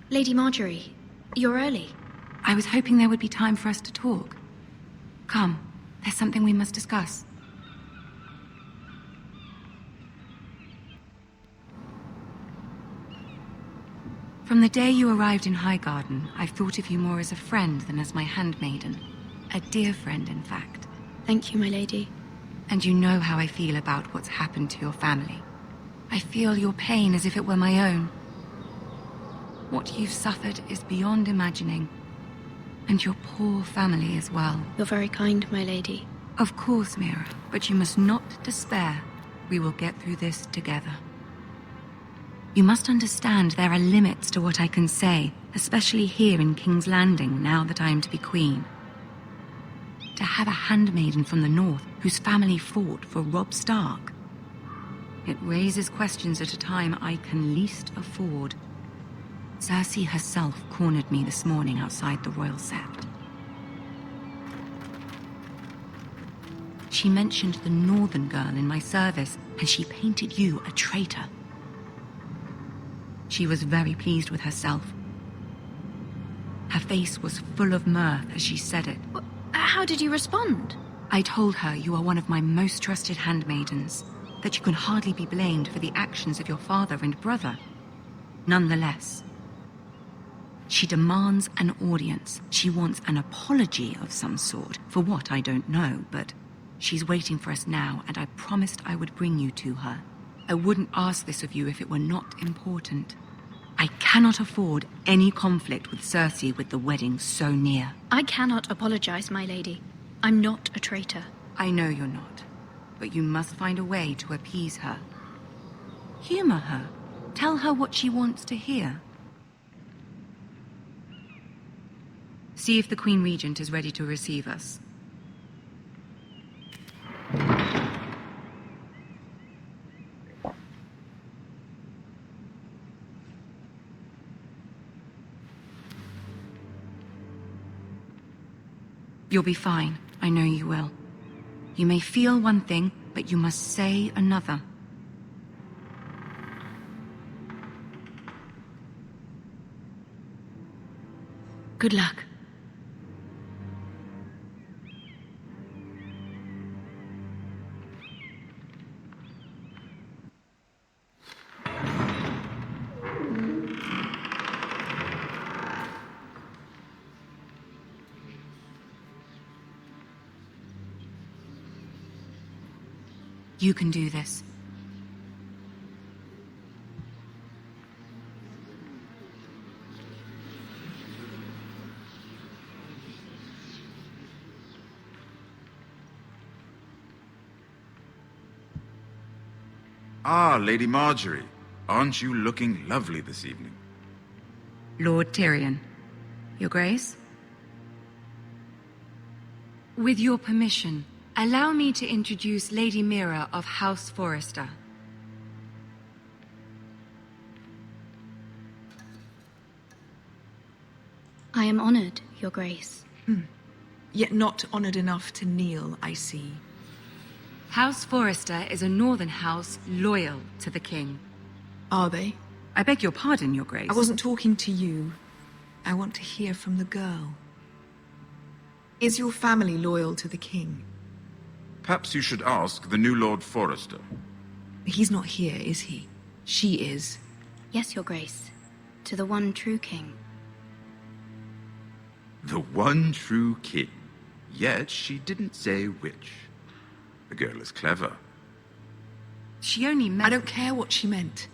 Lady Marjorie, you're early. I was hoping there would be time for us to talk. Come, there's something we must discuss. From the day you arrived in Highgarden, I've thought of you more as a friend than as my handmaiden. A dear friend, in fact. Thank you, my lady. And you know how I feel about what's happened to your family. I feel your pain as if it were my own. What you've suffered is beyond imagining. And your poor family as well. You're very kind, my lady. Of course, Mira, but you must not despair. We will get through this together. You must understand there are limits to what I can say, especially here in King's Landing, now that I am to be queen. To have a handmaiden from the north whose family fought for Robb Stark. It raises questions at a time I can least afford. Cersei herself cornered me this morning outside the Royal Sept. She mentioned the northern girl in my service, and she painted you a traitor. She was very pleased with herself. Her face was full of mirth as she said it. How did you respond? I told her you are one of my most trusted handmaidens, that you can hardly be blamed for the actions of your father and brother. Nonetheless, she demands an audience. She wants an apology of some sort, for what I don't know, but She's waiting for us now, and I promised I would bring you to her. I wouldn't ask this of you if it were not important. I cannot afford any conflict with Cersei with the wedding so near. I cannot apologize, my lady. I'm not a traitor. I know you're not, but you must find a way to appease her. Humor her. Tell her what she wants to hear. See if the Queen Regent is ready to receive us. You'll be fine. I know you will. You may feel one thing, but you must say another. Good luck. You can do this. Ah, Lady Marjorie. Aren't you looking lovely this evening? Lord Tyrion. Your Grace? With your permission, allow me to introduce Lady Mira of House Forrester. I am honored, Your Grace. Yet not honored enough to kneel, I see. House Forrester is a northern house loyal to the king. Are they? I beg your pardon, Your Grace. I wasn't talking to you. I want to hear from the girl. Is your family loyal to the king? Perhaps you should ask the new Lord Forrester. He's not here, is he? She is. Yes, Your Grace. To the one true king. The one true king. Yet she didn't say which. The girl is clever. She only meant... I don't care what she meant.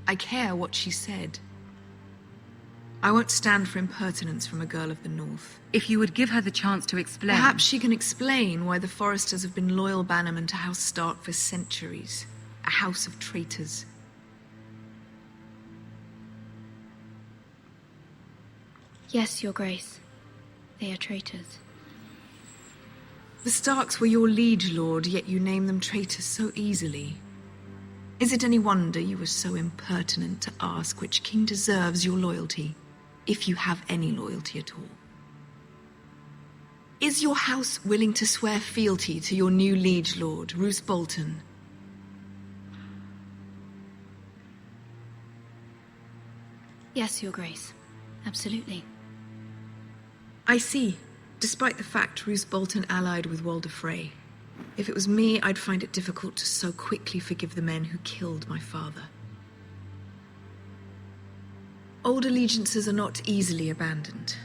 I care what she said. I won't stand for impertinence from a girl of the North. If you would give her the chance to explain... Perhaps she can explain why the Forresters have been loyal bannermen to House Stark for centuries. A house of traitors. Yes, Your Grace. They are traitors. The Starks were your liege lord, yet you name them traitors so easily. Is it any wonder you were so impertinent to ask which king deserves your loyalty, if you have any loyalty at all? Is your house willing to swear fealty to your new liege lord, Roose Bolton? Yes, Your Grace. Absolutely. I see. Despite the fact Roose Bolton allied with Walder Frey. If it was me, I'd find it difficult to so quickly forgive the men who killed my father. Old allegiances are not easily abandoned.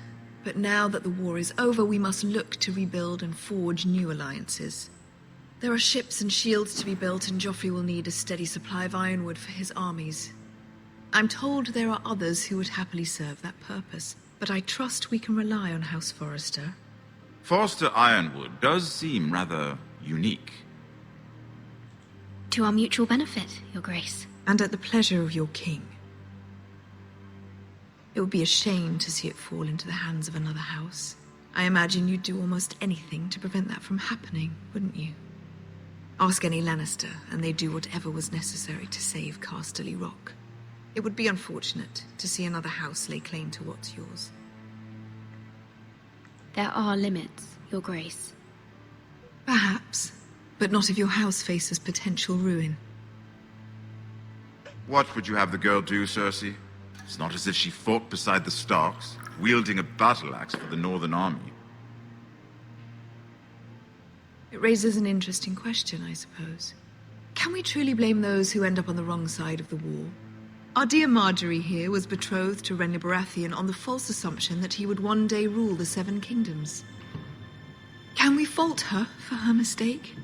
But now that the war is over, we must look to rebuild and forge new alliances. There are ships and shields to be built, and Joffrey will need a steady supply of ironwood for his armies. I'm told there are others who would happily serve that purpose, but I trust we can rely on House Forrester. Forster Ironwood does seem rather unique. To our mutual benefit, Your Grace. And at the pleasure of your king. It would be a shame to see it fall into the hands of another house. I imagine you'd do almost anything to prevent that from happening, wouldn't you? Ask any Lannister, and they'd do whatever was necessary to save Casterly Rock. It would be unfortunate to see another house lay claim to what's yours. There are limits, Your Grace. Perhaps, but not if your house faces potential ruin. What would you have the girl do, Cersei? It's not as if she fought beside the Starks, wielding a battle axe for the Northern Army. It raises an interesting question, I suppose. Can we truly blame those who end up on the wrong side of the war? Our dear Marjorie here was betrothed to Renly Baratheon on the false assumption that he would one day rule the Seven Kingdoms. Can we fault her for her mistake?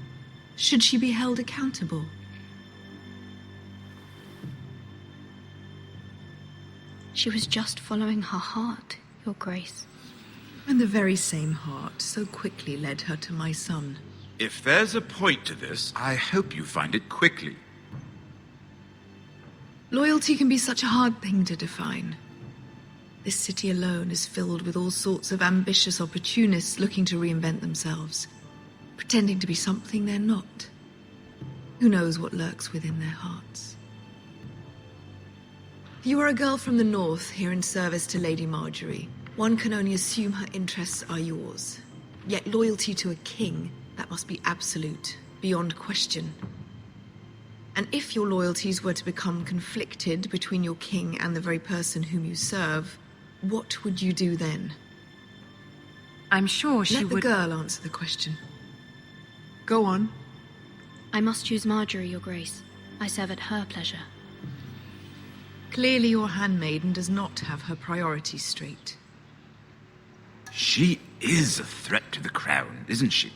Should she be held accountable? She was just following her heart, Your Grace. And the very same heart so quickly led her to my son. If there's a point to this, I hope you find it quickly. Loyalty can be such a hard thing to define. This city alone is filled with all sorts of ambitious opportunists looking to reinvent themselves, pretending to be something they're not. Who knows what lurks within their hearts? You are a girl from the north, here in service to Lady Marjorie. One can only assume her interests are yours. Yet loyalty to a king, that must be absolute, beyond question. And if your loyalties were to become conflicted between your king and the very person whom you serve, what would you do then? I'm sure she would... Let the girl answer the question. Go on. I must choose Marjorie, Your Grace. I serve at her pleasure. Clearly your handmaiden does not have her priorities straight. She is a threat to the crown, isn't she?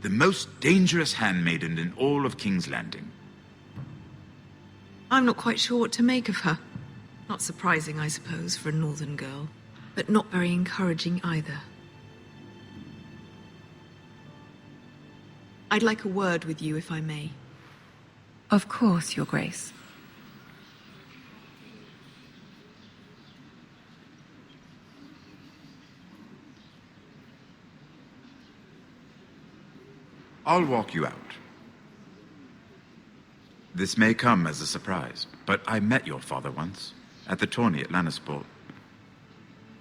The most dangerous handmaiden in all of King's Landing. I'm not quite sure what to make of her. Not surprising, I suppose, for a northern girl, but not very encouraging either. I'd like a word with you, if I may. Of course, Your Grace. I'll walk you out. This may come as a surprise, but I met your father once, at the tourney at Lannisport.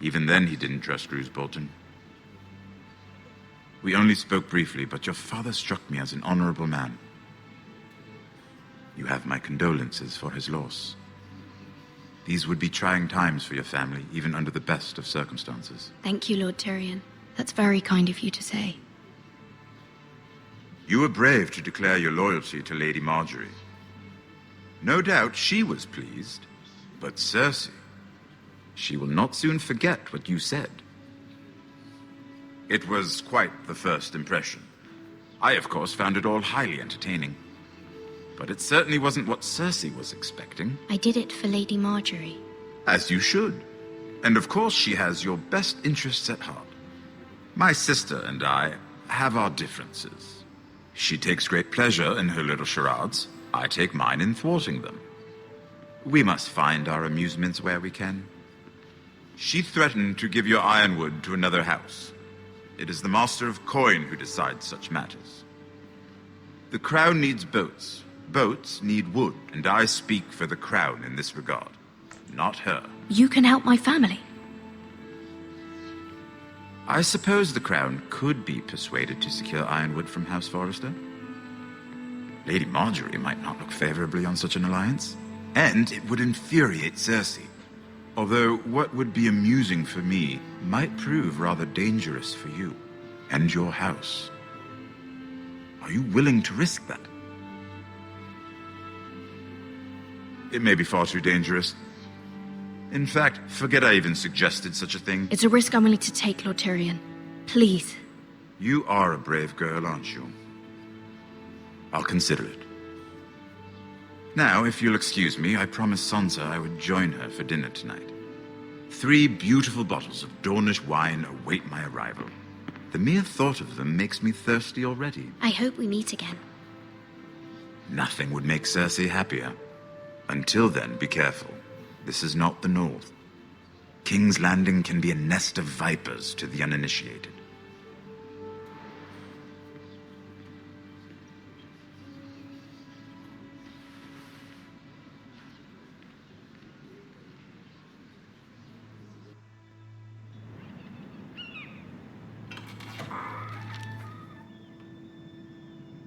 Even then he didn't trust Roose Bolton. We only spoke briefly, but your father struck me as an honorable man. You have my condolences for his loss. These would be trying times for your family, even under the best of circumstances. Thank you, Lord Tyrion. That's very kind of you to say. You were brave to declare your loyalty to Lady Marjorie. No doubt she was pleased, but Cersei, she will not soon forget what you said. It was quite the first impression. I, of course, found it all highly entertaining. But it certainly wasn't what Cersei was expecting. I did it for Lady Marjorie. As you should. And of course she has your best interests at heart. My sister and I have our differences. She takes great pleasure in her little charades. I take mine in thwarting them. We must find our amusements where we can. She threatened to give your ironwood to another house. It is the Master of Coin who decides such matters. The crown needs boats. Boats need wood, and I speak for the crown in this regard, not her. You can help my family. I suppose the crown could be persuaded to secure ironwood from House Forrester. Lady Marjorie might not look favorably on such an alliance, and it would infuriate Cersei. Although what would be amusing for me might prove rather dangerous for you and your house. Are you willing to risk that? It may be far too dangerous. In fact, forget I even suggested such a thing. It's a risk I'm willing to take, Lord Tyrion. Please. You are a brave girl, aren't you? I'll consider it. Now, if you'll excuse me, I promised Sansa I would join her for dinner tonight. 3 beautiful bottles of Dornish wine await my arrival. The mere thought of them makes me thirsty already. I hope we meet again. Nothing would make Cersei happier. Until then, be careful. This is not the North. King's Landing can be a nest of vipers to the uninitiated.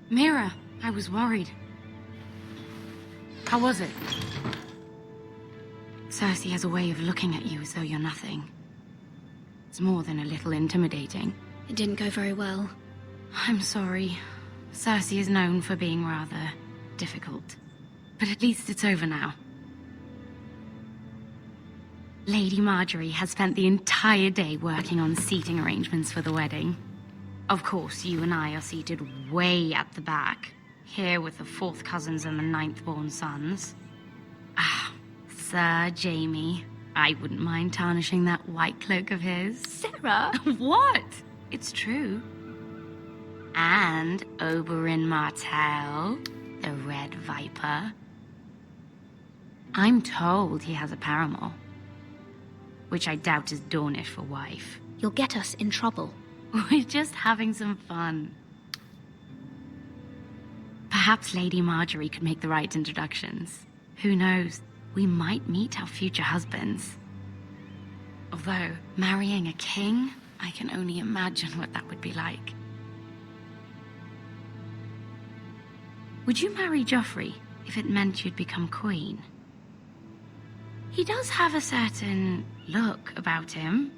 Mira, I was worried. How was it? Cersei has a way of looking at you as though you're nothing. It's more than a little intimidating. It didn't go very well. I'm sorry. Cersei is known for being rather difficult. But at least it's over now. Lady Marjorie has spent the entire day working on seating arrangements for the wedding. Of course, you and I are seated way at the back, here with the 4th cousins and the 9th-born sons. Ah, Sir Jamie. I wouldn't mind tarnishing that white cloak of his. Sarah? What? It's true. And Oberyn Martell, the Red Viper. I'm told he has a paramour, which I doubt is Dornish for wife. You'll get us in trouble. We're just having some fun. Perhaps Lady Marjorie could make the right introductions. Who knows? We might meet our future husbands. Although, marrying a king, I can only imagine what that would be like. Would you marry Joffrey if it meant you'd become queen? He does have a certain look about him,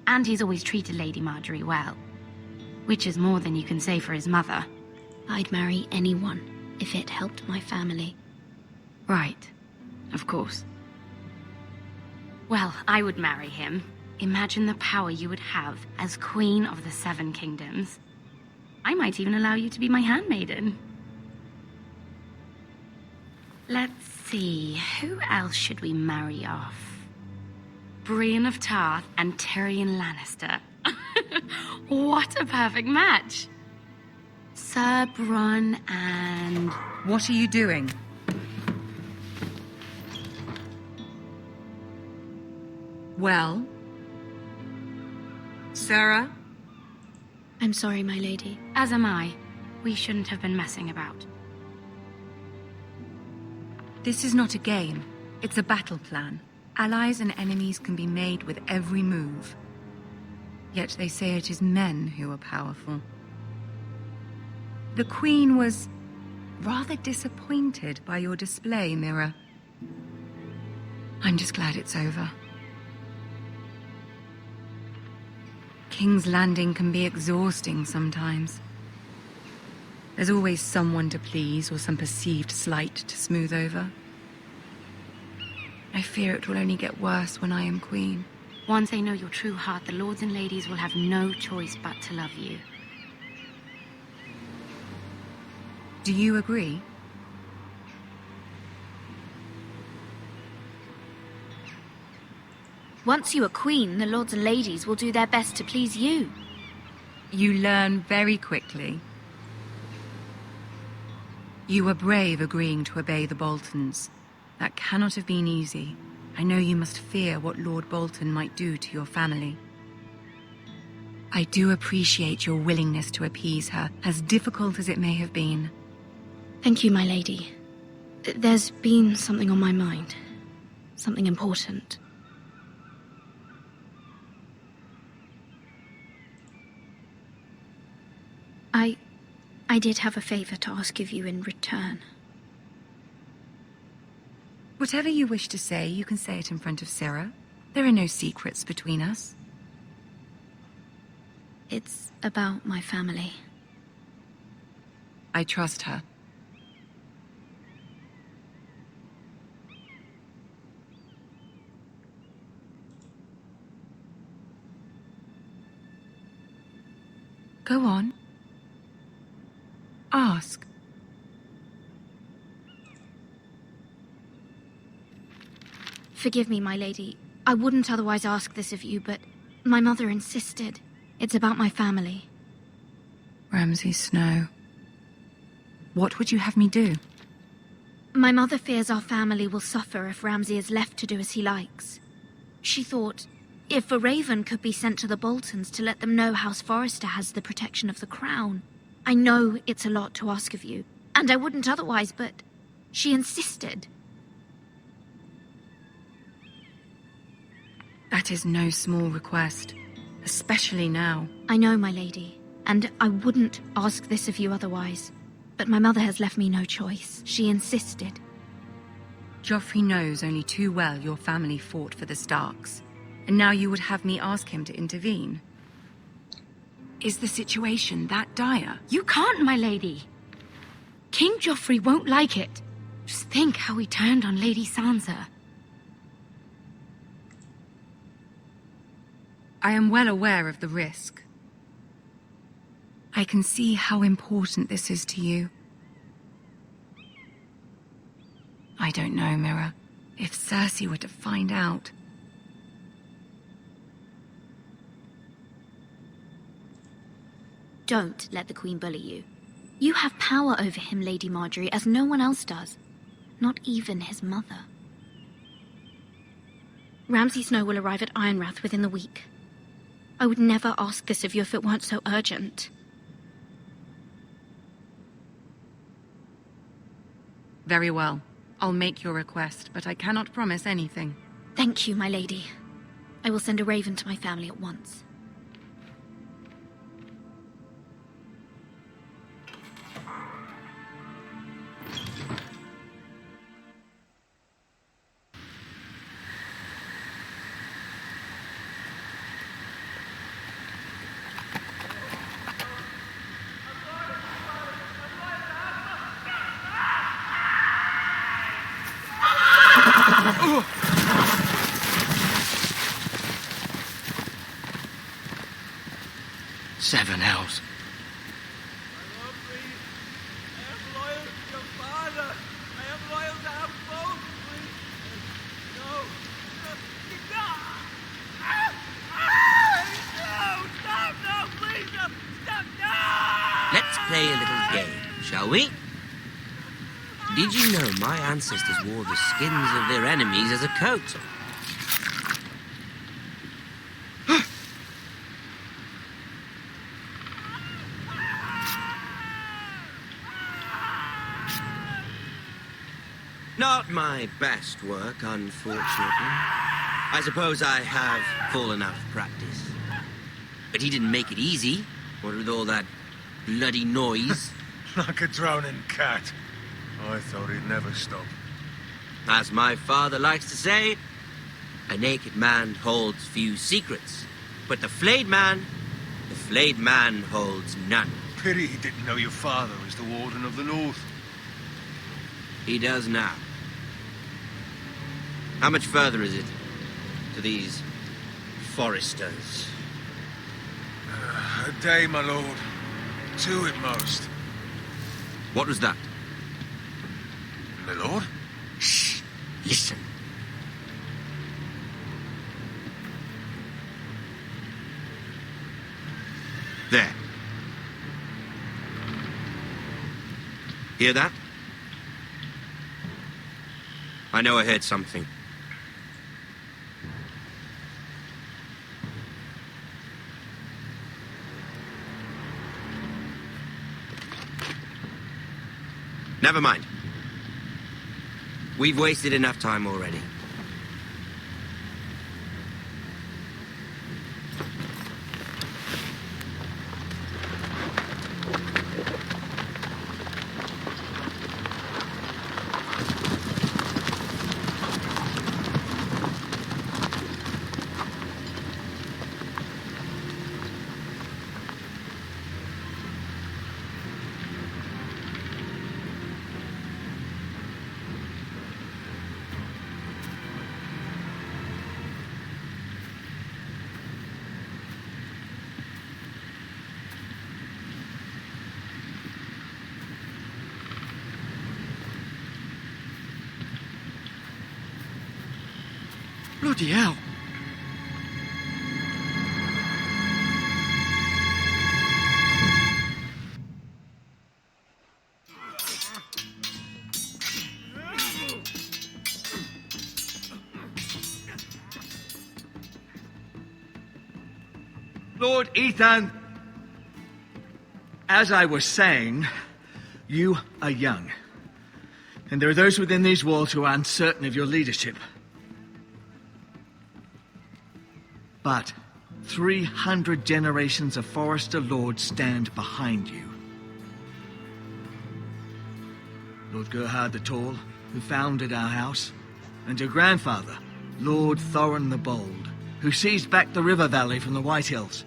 and he's always treated Lady Marjorie well, which is more than you can say for his mother. I'd marry anyone if it helped my family. Right, of course. Well, I would marry him. Imagine the power you would have as Queen of the 7 Kingdoms. I might even allow you to be my handmaiden. Let's see, who else should we marry off? Brienne of Tarth and Tyrion Lannister. What a perfect match! Sir Bronn and... What are you doing? Well? Sarah? I'm sorry, my lady. As am I. We shouldn't have been messing about. This is not a game. It's a battle plan. Allies and enemies can be made with every move. Yet they say it is men who are powerful. The Queen was rather disappointed by your display, Mira. I'm just glad it's over. King's Landing can be exhausting sometimes. There's always someone to please or some perceived slight to smooth over. I fear it will only get worse when I am queen. Once they know your true heart, the lords and ladies will have no choice but to love you. Do you agree? Once you are queen, the lords and ladies will do their best to please you. You learn very quickly. You were brave agreeing to obey the Boltons. That cannot have been easy. I know you must fear what Lord Bolton might do to your family. I do appreciate your willingness to appease her, as difficult as it may have been. Thank you, my lady. There's been something on my mind. Something important. I did have a favor to ask of you in return. Whatever you wish to say, you can say it in front of Sarah. There are no secrets between us. It's about my family. I trust her. Go on. Ask. Forgive me, my lady. I wouldn't otherwise ask this of you, but my mother insisted. It's about my family. Ramsay Snow. What would you have me do? My mother fears our family will suffer if Ramsay is left to do as he likes. She thought, if a raven could be sent to the Boltons to let them know House Forrester has the protection of the crown. I know it's a lot to ask of you, and I wouldn't otherwise, but she insisted. That is no small request, especially now. I know, my lady, and I wouldn't ask this of you otherwise. But my mother has left me no choice. She insisted. Joffrey knows only too well your family fought for the Starks, and now you would have me ask him to intervene. Is the situation that dire? You can't, my lady. King Joffrey won't like it. Just think how he turned on Lady Sansa. I am well aware of the risk. I can see how important this is to you. I don't know, Mira. If Cersei were to find out... Don't let the Queen bully you. You have power over him, Lady Marjorie, as no one else does. Not even his mother. Ramsay Snow will arrive at Ironrath within the week. I would never ask this of you if it weren't so urgent. Very well. I'll make your request, but I cannot promise anything. Thank you, my lady. I will send a raven to my family at once. Seven hells. Let's play a little game, shall we? Did you know my ancestors wore the skins of their enemies as a coat? Not my best work, unfortunately. I suppose I have fallen out of practice. But he didn't make it easy, what with all that bloody noise. Like a drowning cat. I thought he'd never stop. As my father likes to say, a naked man holds few secrets. But the flayed man holds none. Pity he didn't know your father was the Warden of the North. He does now. How much further is it to these foresters? A day, my lord. 2 at most. What was that? My lord? Shh! Listen. There. Hear that? I know I heard something. Never mind. We've wasted enough time already. Bloody hell. Lord Ethan, as I was saying, you are young. And there are those within these walls who are uncertain of your leadership. But 300 generations of Forester Lords stand behind you. Lord Gerhard the Tall, who founded our house, and your grandfather, Lord Thorin the Bold, who seized back the river valley from the White Hills.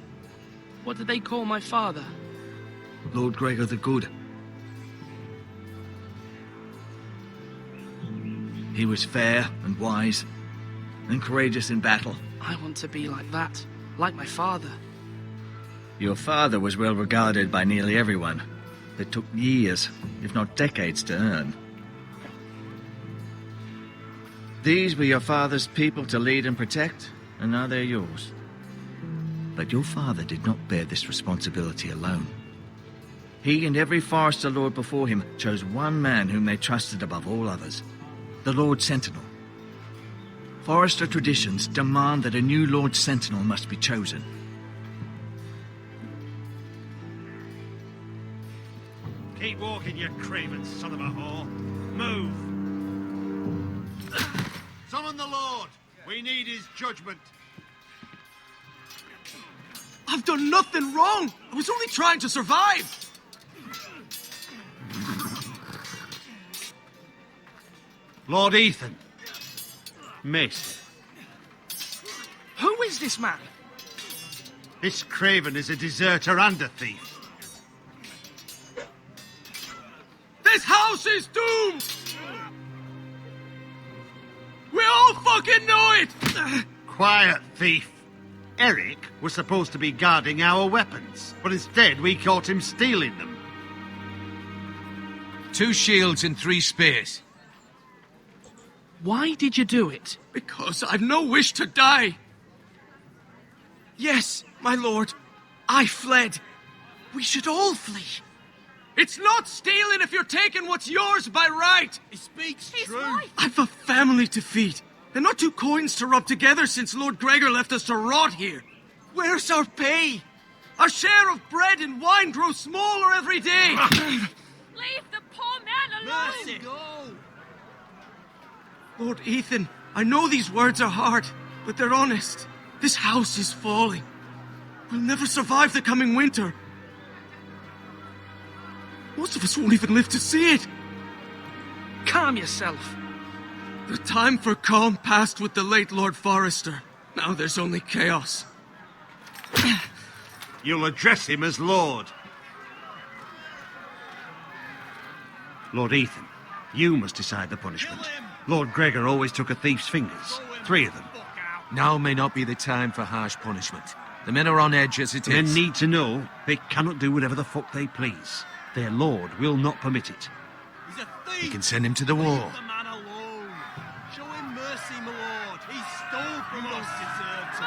What did they call my father? Lord Gregor the Good. He was fair and wise, and courageous in battle. I want to be like that, like my father. Your father was well regarded by nearly everyone. It took years, if not decades, to earn. These were your father's people to lead and protect, and now they're yours. But your father did not bear this responsibility alone. He and every Forester Lord before him chose one man whom they trusted above all others, the Lord Sentinel. Forester traditions demand that a new Lord Sentinel must be chosen. Keep walking, you craven son of a whore. Move! Summon the Lord! We need his judgment. I've done nothing wrong! I was only trying to survive! Lord Ethan. Maester. Who is this man? This craven is a deserter and a thief. This house is doomed! We all fucking know it! Quiet, thief. Eric was supposed to be guarding our weapons, but instead we caught him stealing them. 2 shields and 3 spears. Why did you do it? Because I've no wish to die. Yes, my lord, I fled. We should all flee. It's not stealing if you're taking what's yours by right. He speaks true. I've a family to feed, and not 2 coins to rub together since Lord Gregor left us to rot here. Where's our pay? Our share of bread and wine grows smaller every day. Leave the poor man alone! Mercy. Go. Lord Ethan, I know these words are hard, but they're honest. This house is falling. We'll never survive the coming winter. Most of us won't even live to see it. Calm yourself. The time for calm passed with the late Lord Forester. Now there's only chaos. You'll address him as Lord. Lord Ethan, you must decide the punishment. Lord Gregor always took a thief's fingers. 3 of them. Now may not be the time for harsh punishment. The men are on edge as it Men is. need to know they cannot do whatever the fuck they please. Their lord will not permit it. He's a thief! You can send him to the wall. Leave the man alone. Show him mercy, my lord. He stole from us. Deserved to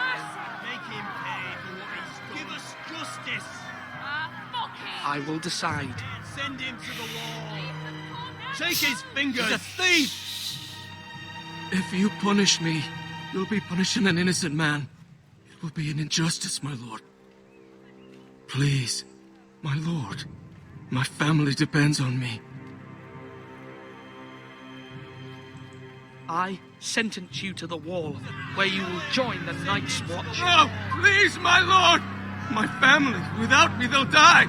make him pay for what he stole. Give us justice. Fuck him! I will decide. Send him to the wall. Take his fingers. He's a thief! If you punish me, you'll be punishing an innocent man. It will be an injustice, my lord. Please, my lord. My family depends on me. I sentence you to the wall, where you will join the Night's Watch. No, please, my lord! My family, without me, they'll die!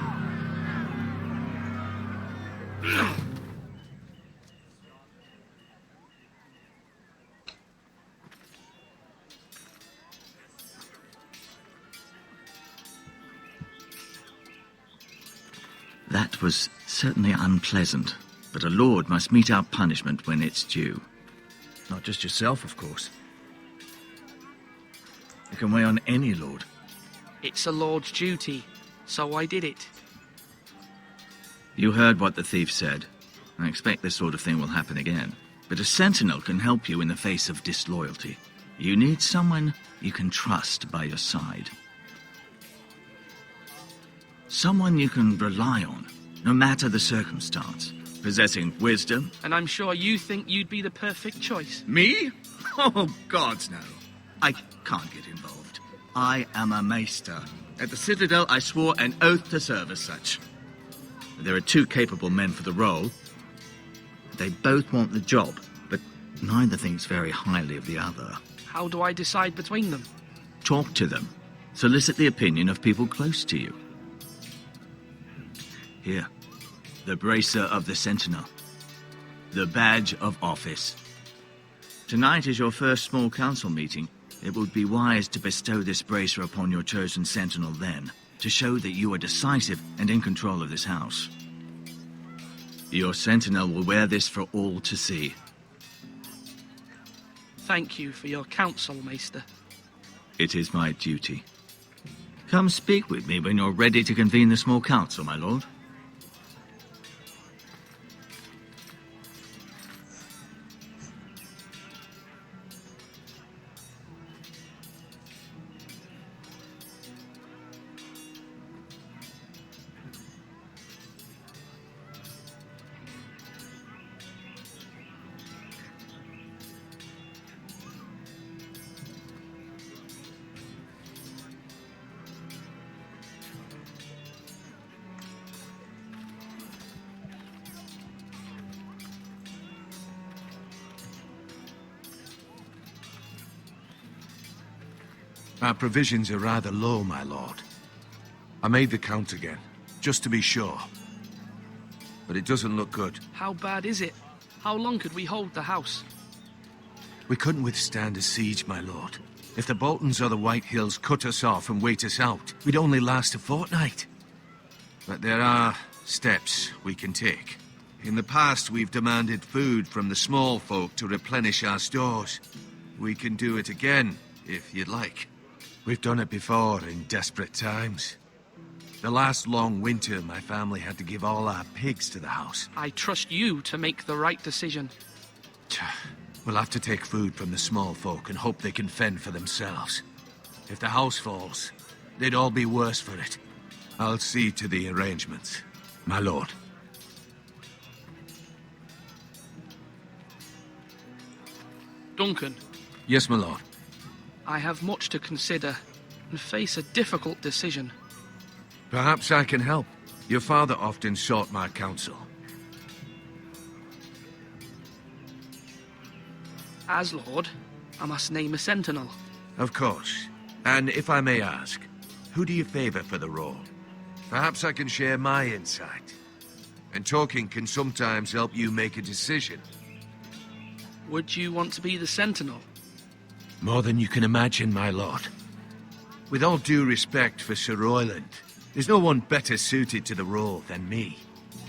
That was certainly unpleasant, but a lord must mete out punishment when it's due. Not just yourself, of course. It can weigh on any lord. It's a lord's duty, so I did it. You heard what the thief said. I expect this sort of thing will happen again. But a sentinel can help you in the face of disloyalty. You need someone you can trust by your side. Someone you can rely on, no matter the circumstance. Possessing wisdom. And I'm sure you think you'd be the perfect choice. Me? Oh, gods, no. I can't get involved. I am a maester. At the Citadel, I swore an oath to serve as such. There are 2 capable men for the role. They both want the job, but neither thinks very highly of the other. How do I decide between them? Talk to them. Solicit the opinion of people close to you. Here, the bracer of the Sentinel. The badge of office. Tonight is your first small council meeting. It would be wise to bestow this bracer upon your chosen Sentinel then, to show that you are decisive and in control of this house. Your Sentinel will wear this for all to see. Thank you for your counsel, Maester. It is my duty. Come speak with me when you're ready to convene the small council, my lord. Our provisions are rather low, my lord. I made the count again, just to be sure. But it doesn't look good. How bad is it? How long could we hold the house? We couldn't withstand a siege, my lord. If the Boltons or the White Hills cut us off and wait us out, we'd only last a fortnight. But there are steps we can take. In the past, we've demanded food from the small folk to replenish our stores. We can do it again, if you'd like. We've done it before in desperate times. The last long winter, my family had to give all our pigs to the house. I trust you to make the right decision. We'll have to take food from the small folk and hope they can fend for themselves. If the house falls, they'd all be worse for it. I'll see to the arrangements, my lord. Duncan. Yes, my lord. I have much to consider and face a difficult decision. Perhaps I can help. Your father often sought my counsel. As Lord, I must name a sentinel. Of course. And if I may ask, who do you favor for the role? Perhaps I can share my insight. And talking can sometimes help you make a decision. Would you want to be the sentinel? More than you can imagine, my lord. With all due respect for Sir Royland, there's no one better suited to the role than me.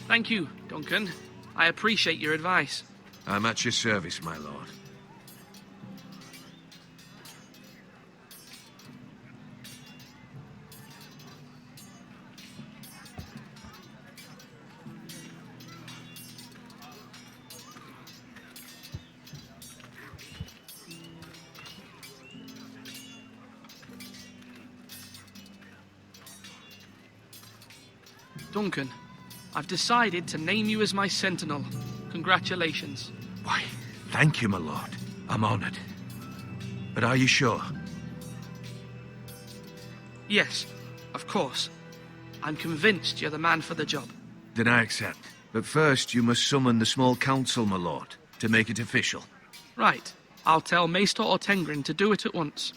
Thank you, Duncan. I appreciate your advice. I'm at your service, my lord. Duncan, I've decided to name you as my sentinel. Congratulations. Why, thank you, my lord. I'm honored. But are you sure? Yes, of course. I'm convinced you're the man for the job. Then I accept. But first, you must summon the small council, my lord, to make it official. Right. I'll tell Maester Ortengrin to do it at once.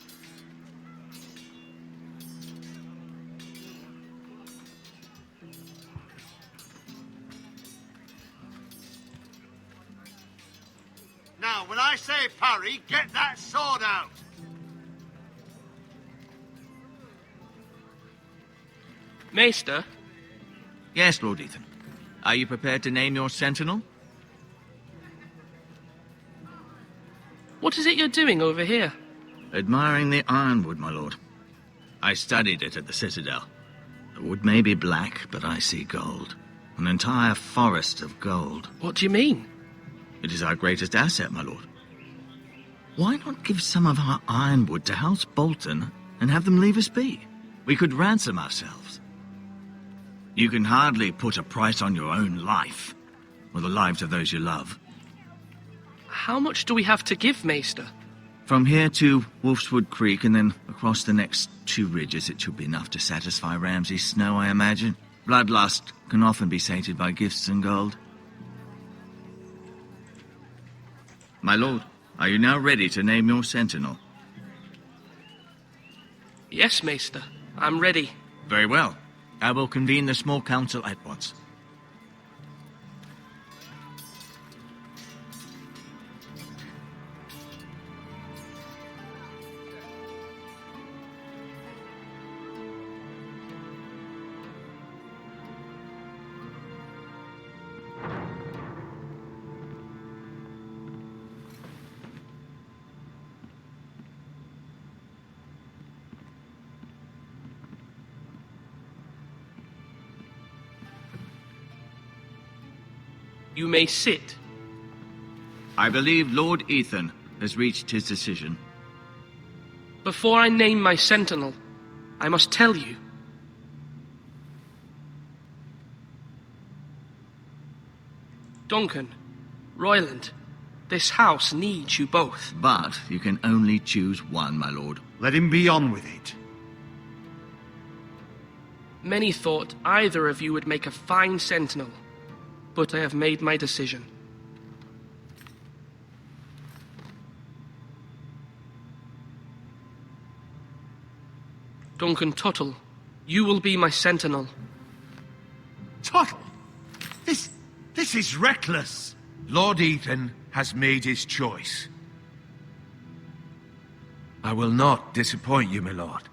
Now, when I say parry, get that sword out! Maester? Yes, Lord Ethan. Are you prepared to name your sentinel? What is it you're doing over here? Admiring the ironwood, my lord. I studied it at the Citadel. The wood may be black, but I see gold. An entire forest of gold. What do you mean? It is our greatest asset, my lord. Why not give some of our ironwood to House Bolton and have them leave us be? We could ransom ourselves. You can hardly put a price on your own life, or the lives of those you love. How much do we have to give, Maester? From here to Wolfswood Creek and then across the next 2 ridges, it should be enough to satisfy Ramsay Snow, I imagine. Bloodlust can often be sated by gifts and gold. My lord, are you now ready to name your sentinel? Yes, Maester. I'm ready. Very well. I will convene the small council at once. You may sit. I believe Lord Ethan has reached his decision. Before I name my sentinel, I must tell you. Duncan, Royland, this house needs you both. But you can only choose one, my lord. Let him be on with it. Many thought either of you would make a fine sentinel, but I have made my decision. Duncan Tuttle, you will be my sentinel. Tuttle? This is reckless. Lord Ethan has made his choice. I will not disappoint you, my lord.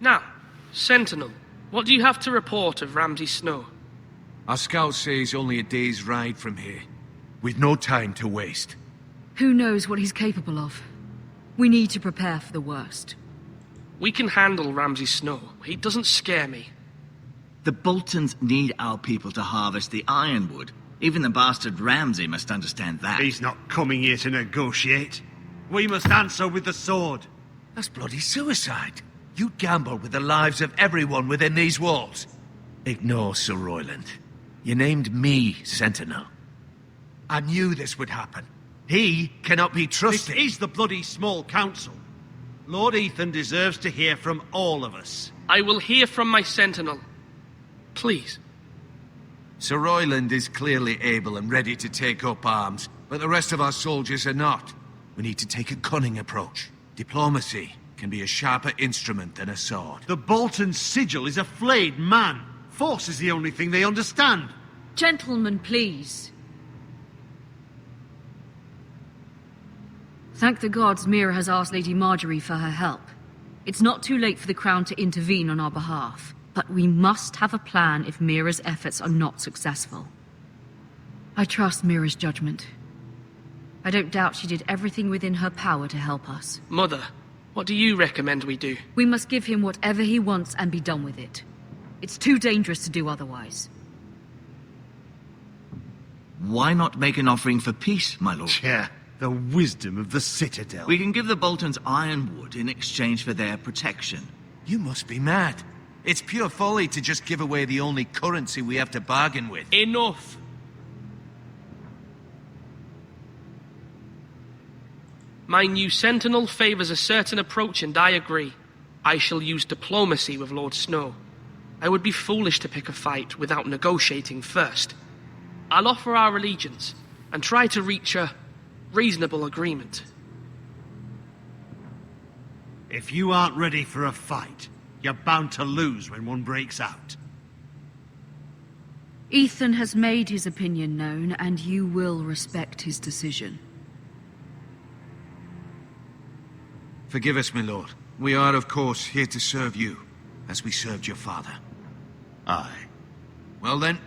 Now, sentinel, what do you have to report of Ramsay Snow? Our scouts say he's only a day's ride from here, with no time to waste. Who knows what he's capable of? We need to prepare for the worst. We can handle Ramsay Snow. He doesn't scare me. The Boltons need our people to harvest the ironwood. Even the bastard Ramsay must understand that. He's not coming here to negotiate. We must answer with the sword. That's bloody suicide. You gamble with the lives of everyone within these walls. Ignore Sir Royland. You named me Sentinel. I knew this would happen. He cannot be trusted. This is the bloody small council. Lord Ethan deserves to hear from all of us. I will hear from my sentinel. Please. Sir Royland is clearly able and ready to take up arms, but the rest of our soldiers are not. We need to take a cunning approach. Diplomacy can be a sharper instrument than a sword. The Bolton sigil is a flayed man. Force is the only thing they understand. Gentlemen, please. Thank the gods Mira has asked Lady Marjorie for her help. It's not too late for the Crown to intervene on our behalf, but we must have a plan if Mira's efforts are not successful. I trust Mira's judgment. I don't doubt she did everything within her power to help us. Mother, what do you recommend we do? We must give him whatever he wants and be done with it. It's too dangerous to do otherwise. Why not make an offering for peace, my lord? Yeah, the wisdom of the Citadel. We can give the Boltons ironwood in exchange for their protection. You must be mad. It's pure folly to just give away the only currency we have to bargain with. Enough! My new sentinel favors a certain approach, and I agree. I shall use diplomacy with Lord Snow. I would be foolish to pick a fight without negotiating first. I'll offer our allegiance and try to reach a reasonable agreement. If you aren't ready for a fight, you're bound to lose when one breaks out. Ethan has made his opinion known, and you will respect his decision. Forgive us, my lord. We are, of course, here to serve you, as we served your father. Aye. Well then,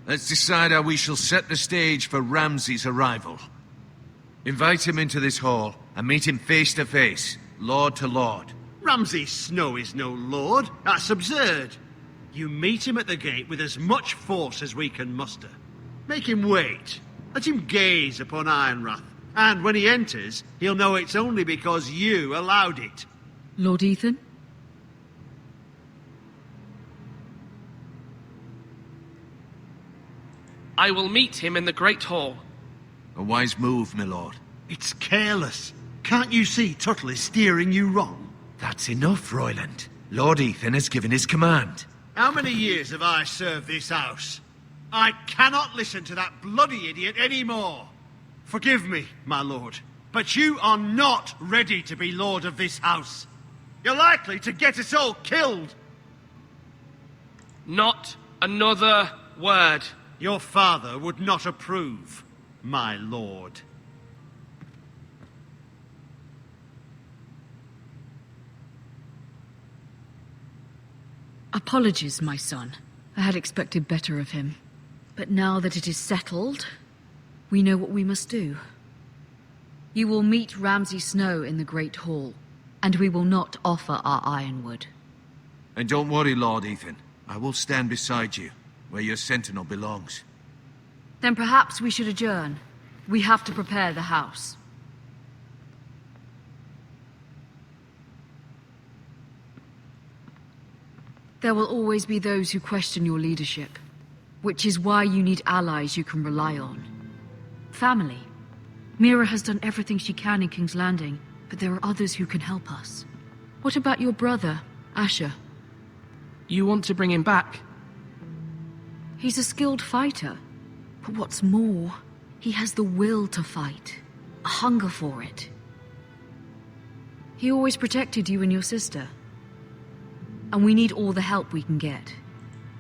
let's decide how we shall set the stage for Ramsay's arrival. Invite him into this hall, and meet him face to face, lord to lord. Ramsay Snow is no lord. That's absurd. You meet him at the gate with as much force as we can muster. Make him wait. Let him gaze upon Ironrath. And when he enters, he'll know it's only because you allowed it. Lord Ethan? I will meet him in the Great Hall. A wise move, my lord. It's careless. Can't you see Tuttle is steering you wrong? That's enough, Royland. Lord Ethan has given his command. How many years have I served this house? I cannot listen to that bloody idiot anymore. Forgive me, my lord, but you are not ready to be lord of this house. You're likely to get us all killed. Not another word. Your father would not approve, my lord. Apologies, my son. I had expected better of him. But now that it is settled, we know what we must do. You will meet Ramsay Snow in the Great Hall, and we will not offer our ironwood. And don't worry, Lord Ethan. I will stand beside you. where your sentinel belongs. Then perhaps we should adjourn. We have to prepare the house. There will always be those who question your leadership, which is why you need allies you can rely on. Family. Mira has done everything she can in King's Landing, but there are others who can help us. What about your brother, Asher? You want to bring him back? He's a skilled fighter, but what's more, he has the will to fight, a hunger for it. He always protected you and your sister, and we need all the help we can get.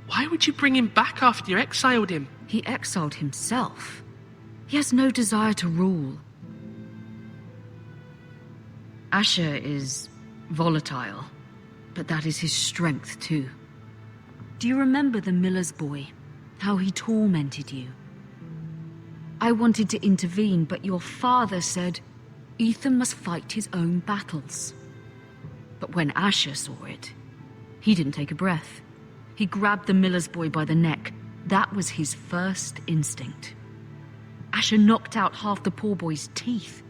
Why would you bring him back after you exiled him? He exiled himself. He has no desire to rule. Asher is volatile, but that is his strength too. Do you remember the miller's boy? How he tormented you? I wanted to intervene, but your father said Ethan must fight his own battles. But when Asher saw it, he didn't take a breath. He grabbed the miller's boy by the neck. That was his first instinct. Asher knocked out half the poor boy's teeth.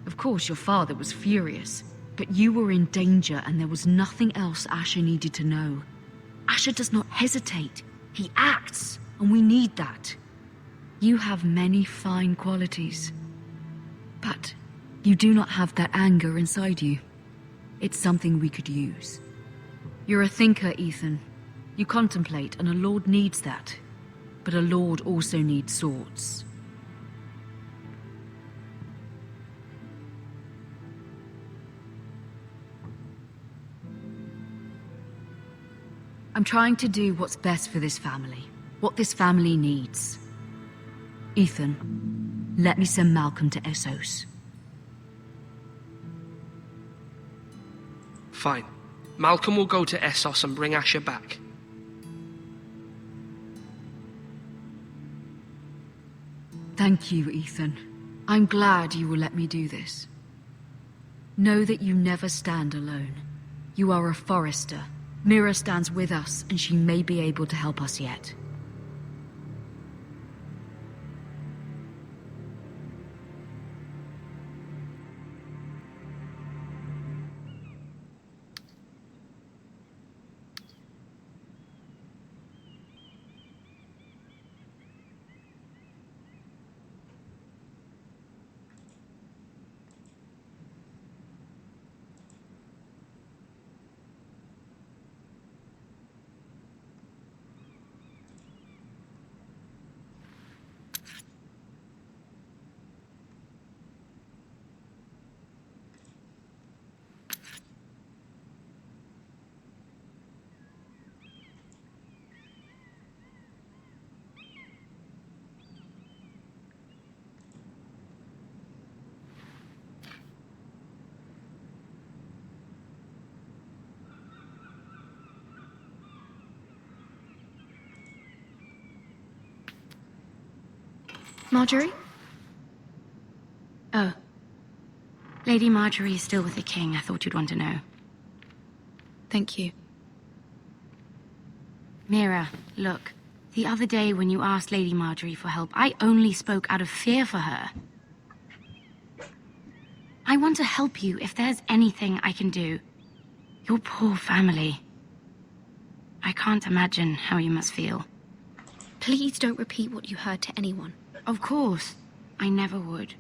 Of course, your father was furious, but you were in danger and there was nothing else Asher needed to know. Asher does not hesitate. He acts, and we need that. You have many fine qualities, but you do not have that anger inside you. It's something we could use. You're a thinker, Ethan. You contemplate, and a lord needs that. But a lord also needs swords. I'm trying to do what's best for this family. What this family needs. Ethan, let me send Malcolm to Essos. Fine. Malcolm will go to Essos and bring Asher back. Thank you, Ethan. I'm glad you will let me do this. Know that you never stand alone. You are a Forrester. Mira stands with us, and she may be able to help us yet. Marjorie? Oh. Lady Marjorie is still with the king. I thought you'd want to know. Thank you. Mira, look. The other day when you asked Lady Marjorie for help, I only spoke out of fear for her. I want to help you if there's anything I can do. Your poor family. I can't imagine how you must feel. Please don't repeat what you heard to anyone. Of course. I never would.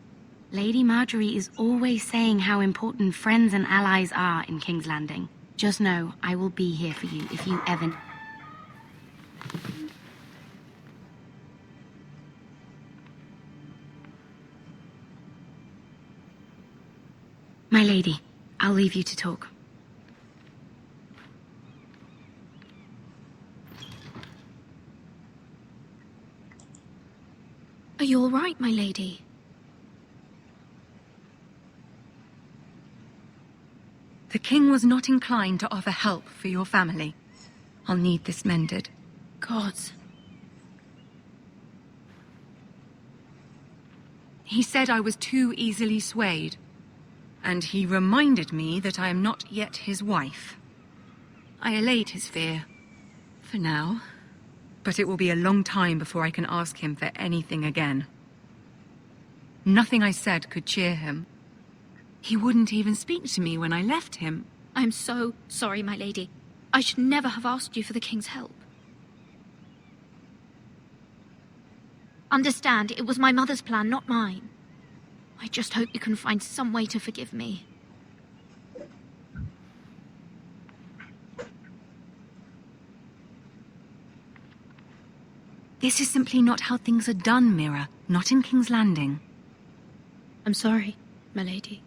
Lady Marjorie is always saying how important friends and allies are in King's Landing. Just know, I will be here for you if you ever... My lady, I'll leave you to talk. Are you all right, my lady? The king was not inclined to offer help for your family. I'll need this mended. Gods. He said I was too easily swayed. And he reminded me that I am not yet his wife. I allayed his fear. For now. But it will be a long time before I can ask him for anything again. Nothing I said could cheer him. He wouldn't even speak to me when I left him. I'm so sorry, my lady. I should never have asked you for the king's help. Understand, it was my mother's plan, not mine. I just hope you can find some way to forgive me. This is simply not how things are done, Mira. Not in King's Landing. I'm sorry, my lady.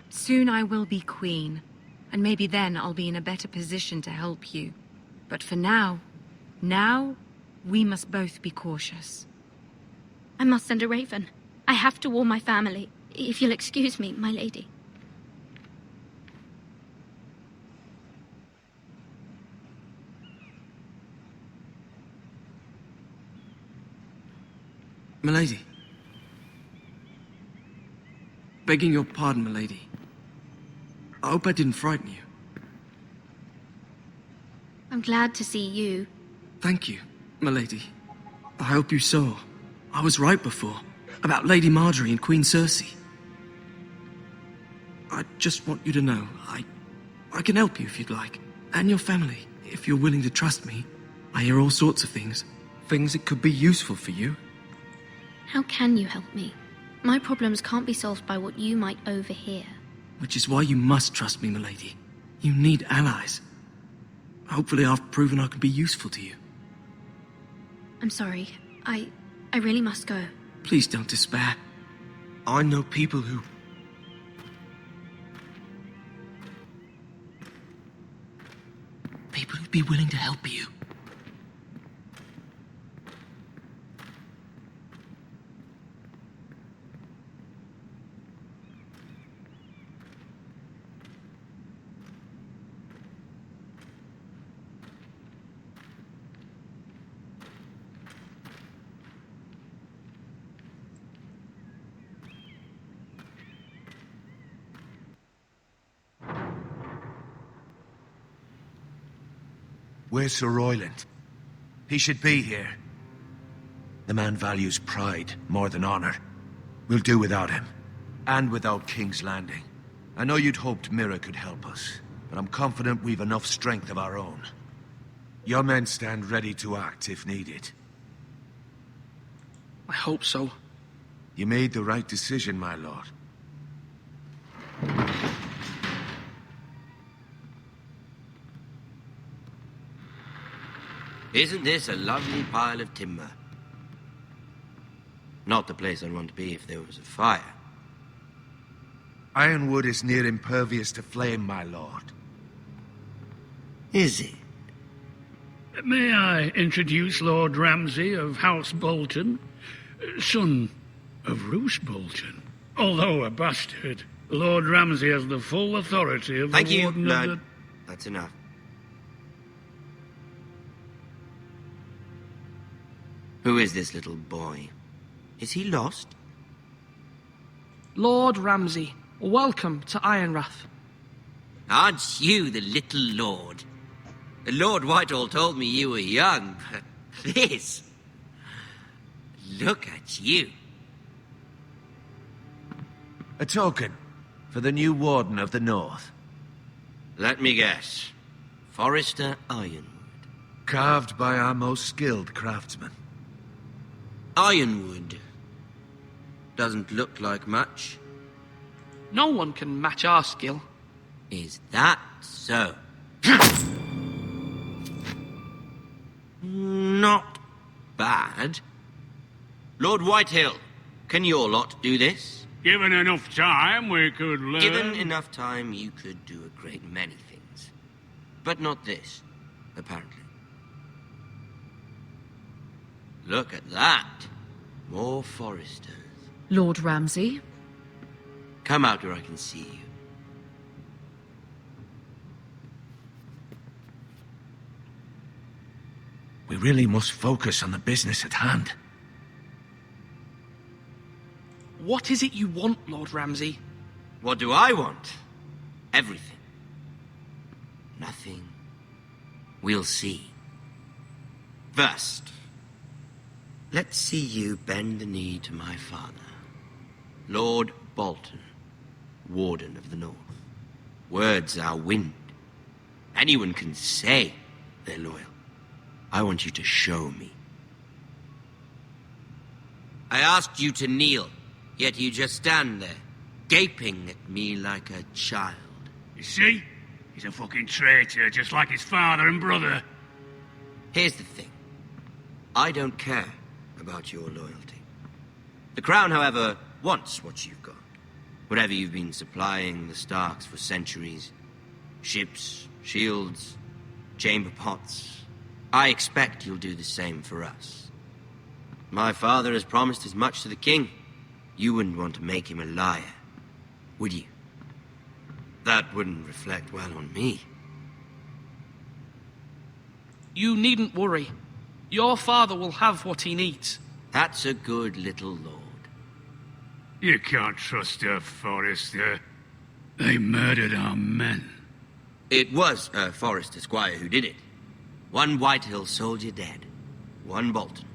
Soon I will be queen, and maybe then I'll be in a better position to help you. But for now, we must both be cautious. I must send a raven. I have to warn my family. If you'll excuse me, my lady. Milady. Begging your pardon, milady. I hope I didn't frighten you. I'm glad to see you. Thank you, milady. I hope you saw. I was right before. About Lady Marjorie and Queen Cersei. I just want you to know, I can help you if you'd like. And your family, if you're willing to trust me. I hear all sorts of things. Things that could be useful for you. How can you help me? My problems can't be solved by what you might overhear. Which is why you must trust me, milady. You need allies. Hopefully I've proven I can be useful to you. I'm sorry. I really must go. Please don't despair. I know people who... People who'd be willing to help you. Where's Sir Royland? He should be here. The man values pride more than honor. We'll do without him. And without King's Landing. I know you'd hoped Mira could help us, but I'm confident we've enough strength of our own. Your men stand ready to act if needed. I hope so. You made the right decision, my lord. Isn't this a lovely pile of timber? Not the place I'd want to be if there was a fire. Ironwood is near impervious to flame, my lord. Is it? May I introduce Lord Ramsay of House Bolton, son of Roose Bolton. Although a bastard, Lord Ramsay has the full authority of Thank the you, Warden lad. of the... That's enough. Who is this little boy? Is he lost? Lord Ramsay, welcome to Ironrath. Aren't you the little lord? Lord Whitehall told me you were young, but this... Look at you. A token for the new Warden of the North. Let me guess. Forrester Ironwood. Carved by our most skilled craftsmen. Ironwood. Doesn't look like much. No one can match our skill. Is that so? Not bad. Lord Whitehill, can your lot do this? Given enough time, we could learn... Given enough time, you could do a great many things. But not this, apparently. Look at that. More foresters. Lord Ramsay? Come out where I can see you. We really must focus on the business at hand. What is it you want, Lord Ramsay? What do I want? Everything. Nothing We'll see. First, let's see you bend the knee to my father, Lord Bolton, Warden of the North. Words are wind. Anyone can say they're loyal. I want you to show me. I asked you to kneel, yet you just stand there, gaping at me like a child. You see? He's a fucking traitor, just like his father and brother. Here's the thing. I don't care about your loyalty. The Crown, however, wants what you've got. Whatever you've been supplying the Starks for centuries. Ships, shields, chamber pots. I expect you'll do the same for us. My father has promised as much to the king. You wouldn't want to make him a liar, would you? That wouldn't reflect well on me. You needn't worry. Your father will have what he needs. That's a good little lord. You can't trust her, Forrester. They murdered our men. It was a Forrester squire who did it. One Whitehill soldier dead. One Bolton.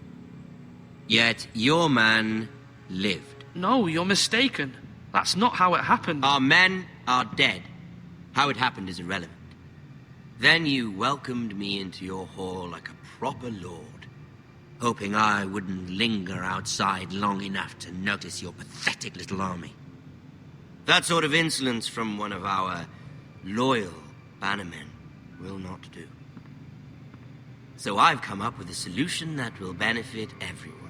Yet your man lived. No, you're mistaken. That's not how it happened. Our men are dead. How it happened is irrelevant. Then you welcomed me into your hall like a proper lord, hoping I wouldn't linger outside long enough to notice your pathetic little army. That sort of insolence from one of our loyal bannermen will not do. So I've come up with a solution that will benefit everyone.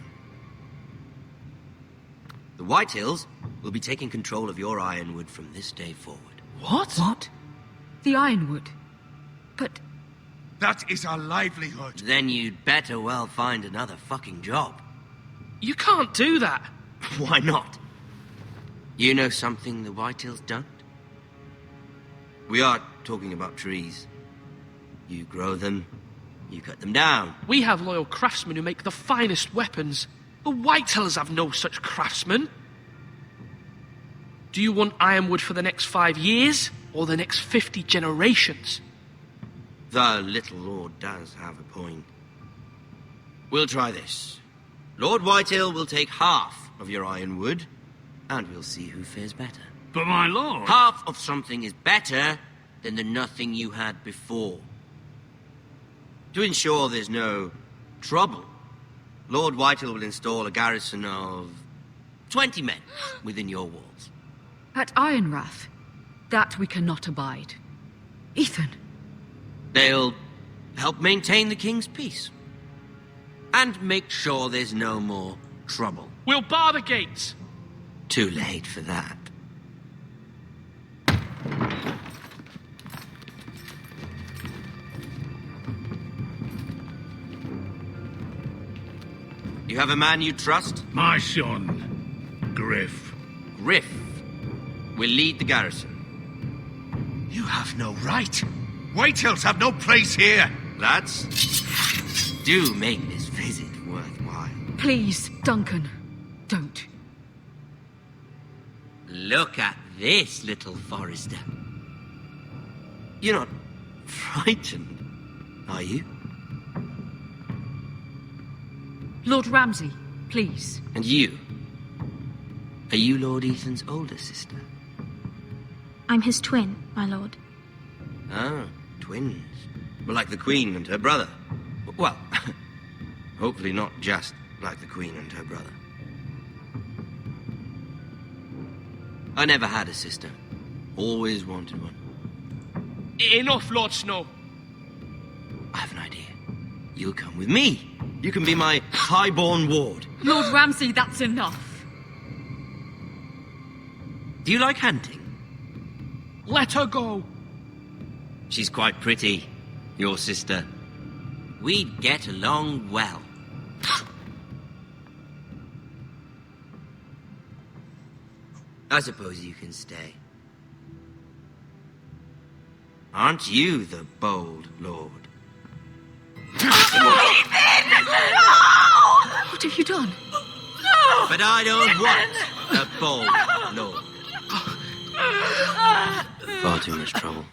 The Whitehills will be taking control of your ironwood from this day forward. What? What? The Ironwood? But... That is our livelihood. Then you'd better well find another fucking job. You can't do that. Why not? You know something the Whitehills don't? We are talking about trees. You grow them, you cut them down. We have loyal craftsmen who make the finest weapons. The Whitehills have no such craftsmen. Do you want ironwood for the next 5 years, or the next 50 generations? The little lord does have a point. We'll try this. Lord Whitehill will take half of your ironwood, and we'll see who fares better. But my lord... Half of something is better than the nothing you had before. To ensure there's no trouble, Lord Whitehill will install a garrison of 20 men within your walls. At Ironrath? That we cannot abide. Ethan. They'll help maintain the king's peace. And make sure there's no more trouble. We'll bar the gates. Too late for that. You have a man you trust? My son, Griff. Griff will lead the garrison. You have no right. Whitehills have no place here. Lads, do make this visit worthwhile. Please, Duncan, don't. Look at this, little Forrester. You're not frightened, are you? Lord Ramsay, please. And you? Are you Lord Ethan's older sister? I'm his twin, my lord. Ah, twins. Well, like the Queen and her brother. Well, hopefully not just like the Queen and her brother. I never had a sister. Always wanted one. Enough, Lord Snow. I have an idea. You'll come with me. You can be my highborn ward. Lord Ramsay, that's enough. Do you like hunting? Let her go. She's quite pretty, your sister. We'd get along well. I suppose you can stay. Aren't you the bold lord? What have you done? No! But I don't want a bold lord. Far too much trouble.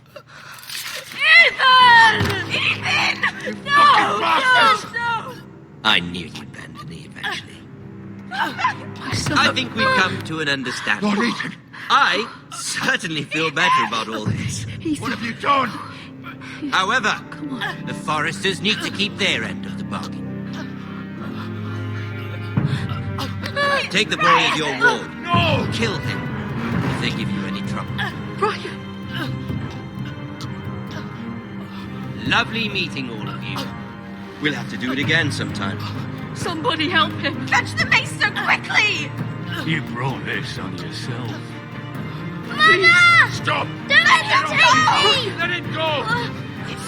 Ethan! Ethan! Ethan! No! No! I knew you'd bend the knee eventually. My son. I think we've come to an understanding. Lord Ethan! I certainly feel better about all this. What have you done? However, the Foresters need to keep their end of the bargain. Take the boy as your ward. No! Kill him if they give you any trouble. Brian! Lovely meeting all of you. We'll have to do it again sometime. Somebody help him! Fetch the mace so quickly! You brought this on yourself. Mama! Stop! Don't let him take me! Let it go!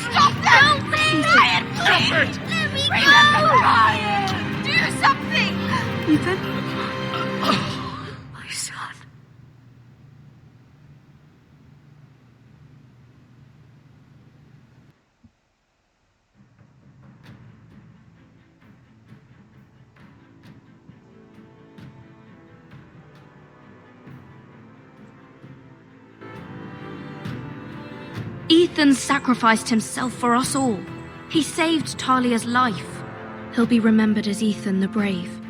Stop that! Help me! Brian, Stop please! it! Let me Remember go! Brian! Do something! Ethan? My son. Ethan sacrificed himself for us all. He saved Talia's life. He'll be remembered as Ethan the Brave.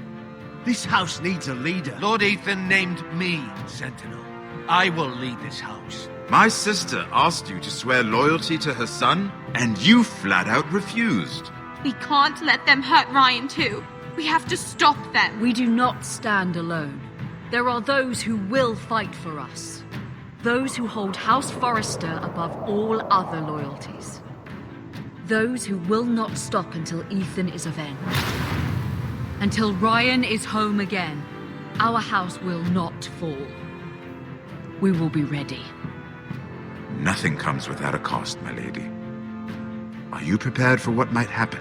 This house needs a leader. Lord Ethan named me Sentinel. I will lead this house. My sister asked you to swear loyalty to her son, and you flat out refused. We can't let them hurt Ryan too. We have to stop them. We do not stand alone. There are those who will fight for us. Those who hold House Forrester above all other loyalties. Those who will not stop until Ethan is avenged. Until Ryan is home again, our house will not fall. We will be ready. Nothing comes without a cost, my lady. Are you prepared for what might happen?